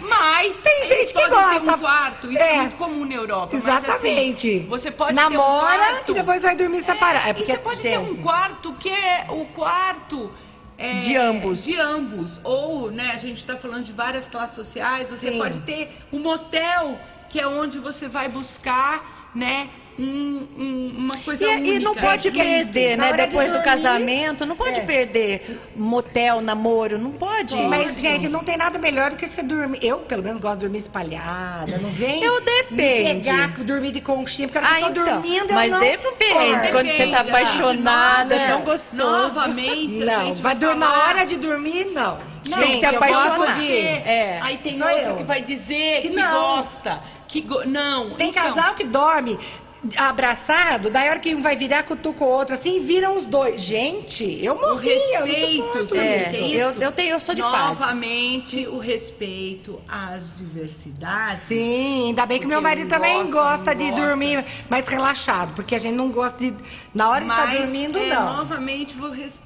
Mas Tem gente que pode gosta. ter um quarto, isso é muito comum na Europa. Exatamente. Mas, assim, você pode namora ter um quarto, e depois vai dormir separado. É porque, e você pode ter gente, um quarto que é o quarto de ambos. De ambos. Ou, né, a gente está falando de várias classes sociais, você Sim. pode ter um motel, que é onde você vai buscar, né, uma coisa única. E não pode perder, na né? hora de Depois do dormir, casamento, não pode perder motel, namoro, não pode. mas, gente, não tem nada melhor do que você dormir. Eu, pelo menos, gosto de dormir espalhada. Não vem Eu me depende. pegar, dormir de conchinha, porque eu tô dormindo, mas eu não depende. suporto. Quando você tá apaixonada, é tão Não. gostoso. Novamente, a Não, gente vai dormir na falar- hora de dormir, não. Não, Gente, eu apaixonar. gosto de... É. Aí tem Sou outro eu. que vai dizer Que que, não. gosta. Não. Tem então, casal que dorme abraçado, daí a hora que um vai virar, cutuca o outro, assim, viram os dois. Gente, eu O morri, eu não respeito, suporto sabe? isso. Eu sou de fase. Novamente, o respeito às diversidades. Sim, ainda bem que meu Porque marido um também gosta não de gosta. dormir mais relaxado, porque a gente não gosta de... Na hora de estar Mas, dormindo, não. novamente,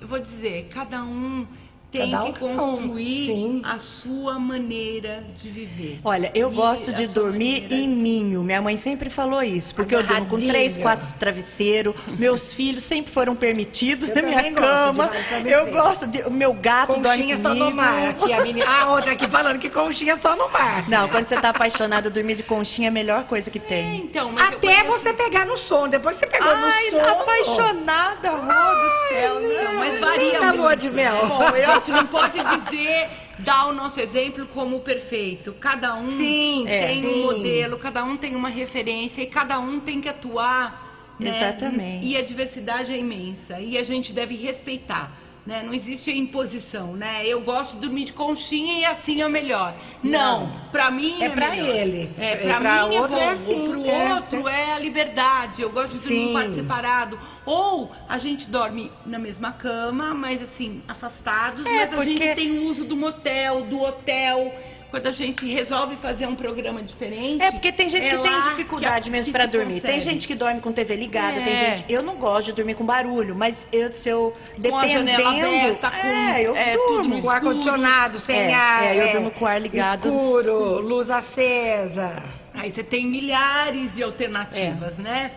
vou dizer, cada um tem Cada um que com um, construir sim. a sua maneira de viver. Olha, eu E gosto a de sua dormir maneira- em ninho. Minha mãe sempre falou isso, porque eu durmo com Agarradinho. 3, 4 travesseiros. Meus filhos sempre foram permitidos Eu na minha também gosto de cama. vários travesseiros. Eu gosto de. O meu gato dorme Conchinha comigo. só no mar. Aqui a menina... A outra aqui falando que conchinha só no mar. Não, quando você tá apaixonado, dormir de conchinha é a melhor coisa que tem. Então, mas eu Até conheço- você pegar no sono. Depois você pegou Ai, no sono. apaixonada, Rô do céu. Não, mas varia Linda, muito. amor de mel. Bom, a gente não pode dizer, dar o nosso exemplo como perfeito. Cada um Sim, tem sim. um modelo, cada um tem uma referência e cada um tem que atuar. Né? Exatamente. E a diversidade é imensa e a gente deve respeitar. Né? Não existe imposição, né? Eu gosto de dormir de conchinha e assim é o melhor. Não, pra mim É pra melhor. ele. É, E pra pra mim outro é é bom. assim, Pro é. outro é a liberdade. Eu gosto de dormir Sim. no quarto separado. Ou a gente dorme na mesma cama, mas assim, afastados. É, Mas a gente porque- tem o uso do motel, do hotel. Quando a gente resolve fazer um programa diferente. É porque tem gente que lá tem dificuldade que mesmo pra se dormir. Tem consegue. gente que dorme com TV ligada, tem É. gente. Eu não gosto de dormir com barulho, mas se eu Com a janela dependendo, aberta, com eu tudo durmo. no Com ar-condicionado, sem É, ar. eu durmo com o ar ligado. Escuro, luz acesa. Aí você tem milhares de alternativas, né?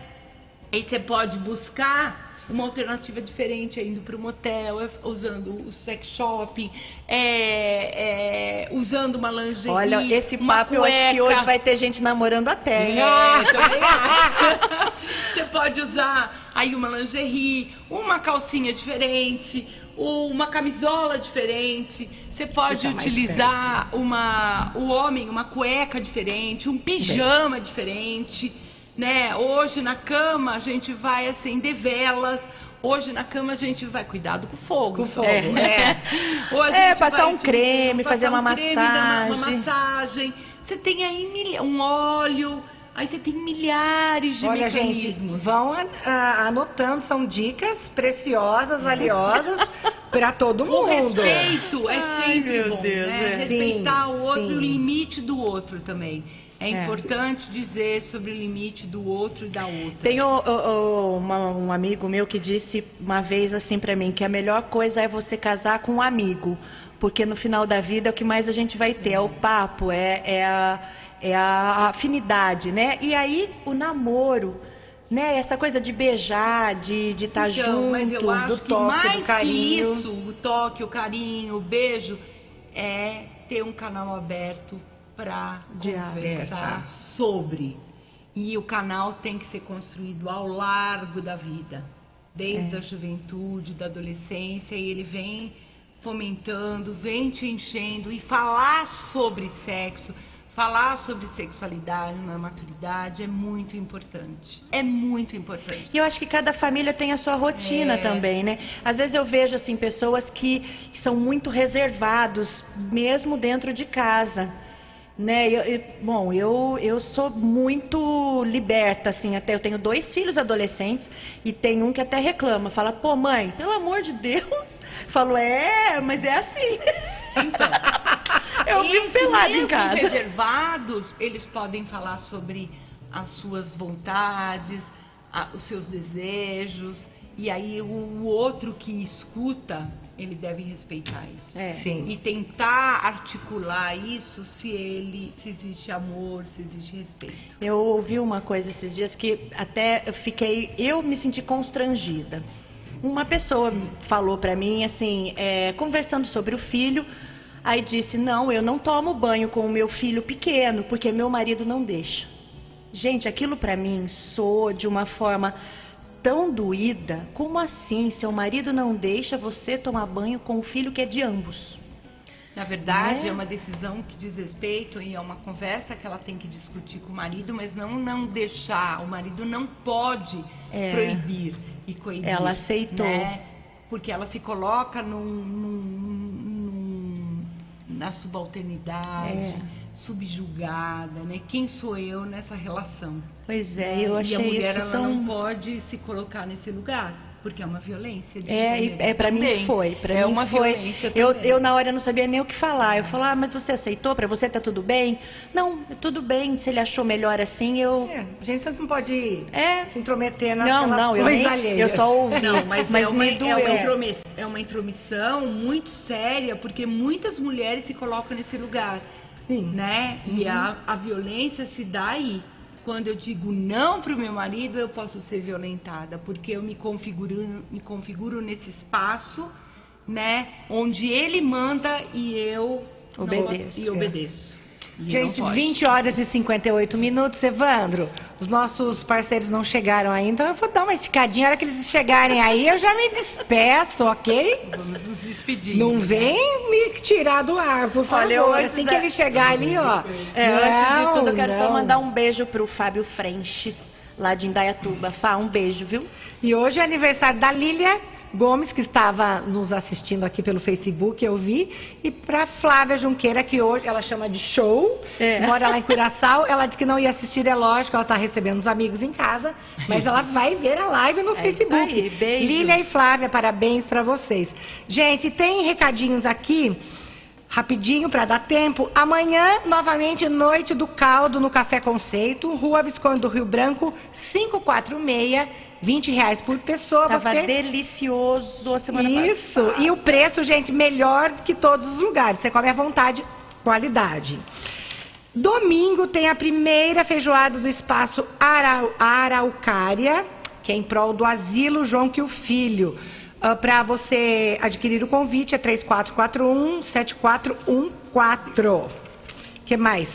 Aí você pode buscar uma alternativa diferente, indo para o motel, usando o sex shopping, usando uma lingerie. Olha, esse uma papo eu acho que cueca. hoje vai ter gente namorando até, hein? Também acho. Você pode usar aí uma lingerie, uma calcinha diferente, uma camisola diferente. Você pode Fica mais utilizar o homem, uma cueca diferente, um pijama diferente, né? Hoje na cama a gente vai acender velas. Hoje na cama a gente vai cuidado com fogo. Com fogo, Hoje a gente passar vai, um creme, passar fazer uma um creme, dar uma massagem. massagem. Você tem aí um óleo, Aí você tem milhares de Olha, mecanismos. gente, vão anotando, são dicas preciosas, valiosas para todo mundo. O respeito é sempre meu bom, Deus, né? é. Respeitar Sim, o outro e sim. o limite do outro também. É importante dizer sobre o limite do outro e da outra. Tem um amigo meu que disse uma vez assim pra mim, que a melhor coisa é você casar com um amigo, porque no final da vida o que mais a gente vai ter é o papo, é a afinidade, né? E aí o namoro, né? Essa coisa de beijar, de estar junto, mas eu acho do que toque, mais do carinho. que isso, o toque, o carinho, o beijo, é ter um canal aberto para conversar sobre. E o canal tem que ser construído ao largo da vida, desde a juventude, da adolescência, e ele vem fomentando, vem te enchendo, e falar sobre sexo, falar sobre sexualidade na maturidade é muito importante. É muito importante. E eu acho que cada família tem a sua rotina também, né? Às vezes eu vejo assim pessoas que são muito reservados, mesmo dentro de casa. Né? Eu sou muito liberta, assim, até eu tenho 2 filhos adolescentes e tem um que até reclama, fala, pô mãe, pelo amor de Deus, falo, mas é assim. Então, eu vivo pelado em mesmo casa. reservados, eles podem falar sobre as suas vontades, os seus desejos, e aí o outro que escuta, ele deve respeitar isso. Sim. E tentar articular isso se existe amor, se existe respeito. Eu ouvi uma coisa esses dias que até eu me senti constrangida. Uma pessoa falou pra mim, assim, conversando sobre o filho, aí disse, não, eu não tomo banho com o meu filho pequeno, porque meu marido não deixa. Gente, aquilo pra mim soou de uma forma tão doída. Como assim? Seu marido não deixa você tomar banho com o filho que é de ambos? Na verdade, é uma decisão que diz respeito e é uma conversa que ela tem que discutir com o marido, mas não deixar. O marido não pode proibir e coibir. Ela aceitou. Né? Porque ela se coloca na subalternidade, subjugada, né? Quem sou eu nessa relação? Pois é, eu achei isso. E a mulher isso ela tão... não pode se colocar nesse lugar, porque é uma violência de pra mim foi. Pra mim foi. Violência eu na hora não sabia nem o que falar. Eu falava, mas você aceitou? Pra você tá tudo bem? Não, tudo bem. Se ele achou melhor assim, eu... Gente, você não pode se intrometer nas Não, eu só ouvi. Não, mas me doeu. É uma intromissão muito séria, porque muitas mulheres se colocam nesse lugar. Sim. Né? E a violência se dá aí. Quando eu digo não para o meu marido, eu posso ser violentada, porque eu me configuro nesse espaço, né, onde ele manda e eu obedeço. Gente, 20 horas e 58 minutos, Evandro. Os nossos parceiros não chegaram ainda, então eu vou dar uma esticadinha. A hora que eles chegarem aí, eu já me despeço, ok? Vamos nos despedir. Não vem me tirar do ar, por favor. Olha, assim que ele chegar ali, ó. Antes de tudo, eu quero só mandar um beijo pro Fábio French, lá de Indaiatuba. Fá, um beijo, viu? E hoje é aniversário da Lília Gomes, que estava nos assistindo aqui pelo Facebook, eu vi, e para Flávia Junqueira, que hoje ela chama de show, mora lá em Curaçao. Ela disse que não ia assistir, é lógico, ela está recebendo os amigos em casa, mas ela vai ver a live no Facebook. Isso aí, beijo. Lília e Flávia, parabéns para vocês. Gente, tem recadinhos aqui, rapidinho para dar tempo. Amanhã, novamente, Noite do Caldo no Café Conceito, Rua Visconde do Rio Branco, 546. R$20 por pessoa. Tava delicioso a semana passada. Isso, e o preço, gente, melhor que todos os lugares. Você come à vontade, qualidade. Domingo tem a primeira feijoada do Espaço Araucária, que é em prol do Asilo João Quil Filho. Para você adquirir o convite é 3441-7414. Que mais?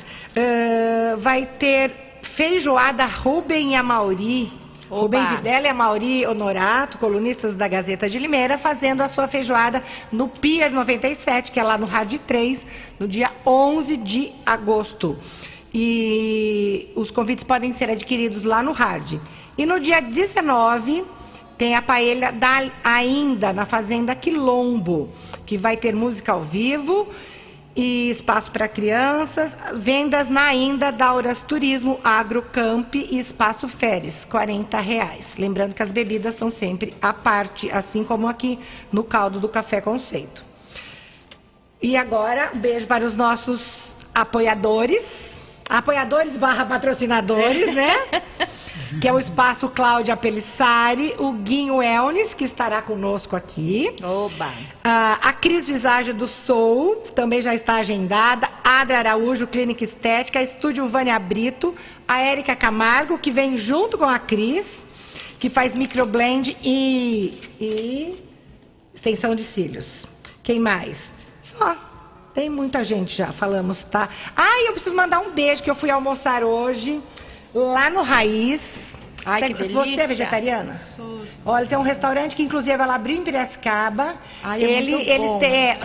Vai ter feijoada Rubem e Amauri. Rubem Videla e Amauri Honorato, colunistas da Gazeta de Limeira, fazendo a sua feijoada no Pier 97, que é lá no Hard 3, no dia 11 de agosto. E os convites podem ser adquiridos lá no Hard. E no dia 19, tem a paella ainda na Fazenda Quilombo, que vai ter música ao vivo e espaço para crianças. Vendas na Ainda, Dauras Turismo, Agrocamp e Espaço Férias, R$40. Lembrando que as bebidas são sempre à parte, assim como aqui no Caldo do Café Conceito. E agora, um beijo para os nossos apoiadores /patrocinadores, né? Que é o Espaço Cláudia Pelissari, o Guinho Elnes, que estará conosco aqui. Oba! A Cris Visage do Soul, também já está agendada. Adra Araújo, Clínica Estética. Estúdio Vânia Brito. A Érica Camargo, que vem junto com a Cris, que faz microblend e extensão de cílios. Quem mais? Só. Tem muita gente já, falamos, tá? Ah, eu preciso mandar um beijo, que eu fui almoçar hoje lá no Raiz. Ai, que delícia. Você é vegetariana? Sou. Olha, tem um restaurante que inclusive ela abriu em Piracicaba. Ai, muito bom.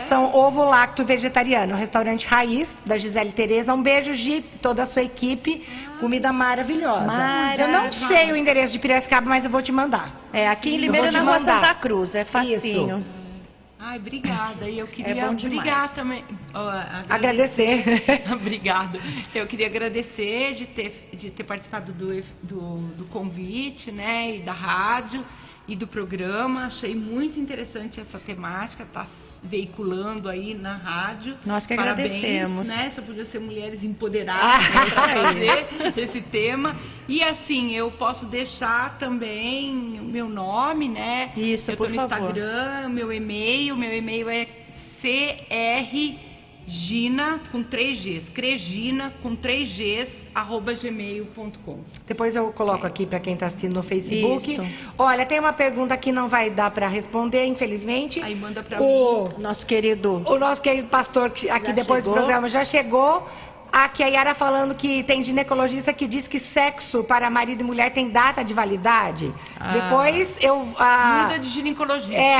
São ovo-lacto vegetariano. O restaurante Raiz, da Gisele Tereza. Um beijo, Gi, toda a sua equipe. Comida maravilhosa. Eu não sei o endereço de Piracicaba, mas eu vou te mandar. É, aqui em Limeira, na Rua Santa Cruz. É facinho. Isso. Ai, obrigada. E eu queria bom demais. obrigado também. Agradecer. Obrigada. Eu queria agradecer de ter participado do convite, né? E da rádio e do programa. Achei muito interessante essa temática, tá veiculando aí na rádio. Nós que Parabéns, agradecemos. né? Só podia ser mulheres empoderadas para fazer esse tema. E assim, eu posso deixar também o meu nome, né? Isso, eu tô por no favor. Instagram, meu e-mail é crgina com 3 Gs, crgina com 3 Gs, @gmail.com. Depois eu coloco aqui para quem está assistindo no Facebook. Isso. Olha, tem uma pergunta que não vai dar para responder, infelizmente. Aí manda para mim. O Nosso querido. nosso querido pastor que aqui Já depois chegou? do programa já chegou. Aqui a Yara falando que tem ginecologista que diz que sexo para marido e mulher tem data de validade. Depois eu... Muda de ginecologista. É.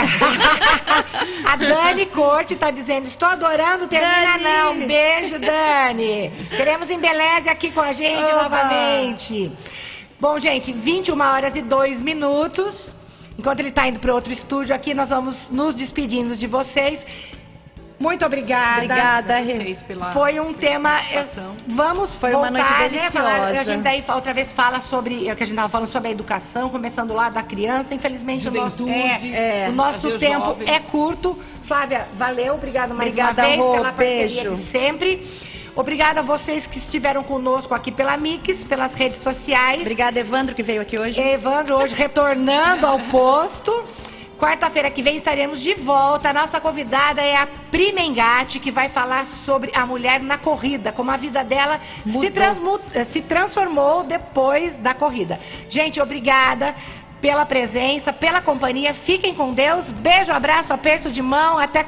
A Dani Corte está dizendo, estou adorando, termina Dani. não. Um beijo, Dani. Queremos embeleze aqui com a gente Oba. novamente. Bom, gente, 21h02. Enquanto ele está indo para outro estúdio aqui, nós vamos nos despedindo de vocês. Muito obrigada. Obrigada, Vocês pela Foi um tema. participação. Vamos Foi voltar, uma noite né? deliciosa. A gente daí outra vez fala sobre o que a gente estava falando sobre a educação, começando lá da criança. Infelizmente o nosso fazer o tempo jovem. é curto. Flávia, valeu, obrigada mais Obrigada, uma vez Rô, pela parceria beijo. de sempre. Obrigada a vocês que estiveram conosco aqui pela Mix, pelas redes sociais. Obrigada, Evandro, que veio aqui hoje. Evandro hoje retornando ao posto. Quarta-feira que vem estaremos de volta. A nossa convidada é a Pri Mengatti, que vai falar sobre a mulher na corrida, como a vida dela se transformou depois da corrida. Gente, obrigada pela presença, pela companhia. Fiquem com Deus. Beijo, abraço, aperto de mão. Até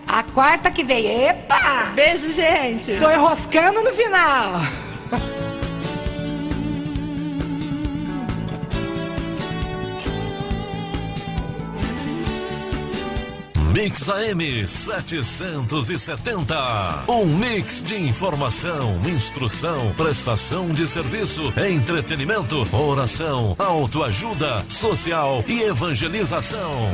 a quarta que vem. Epa! Beijo, gente. Tô enroscando no final. Mix AM 770. Um mix de informação, instrução, prestação de serviço, entretenimento, oração, autoajuda, social e evangelização.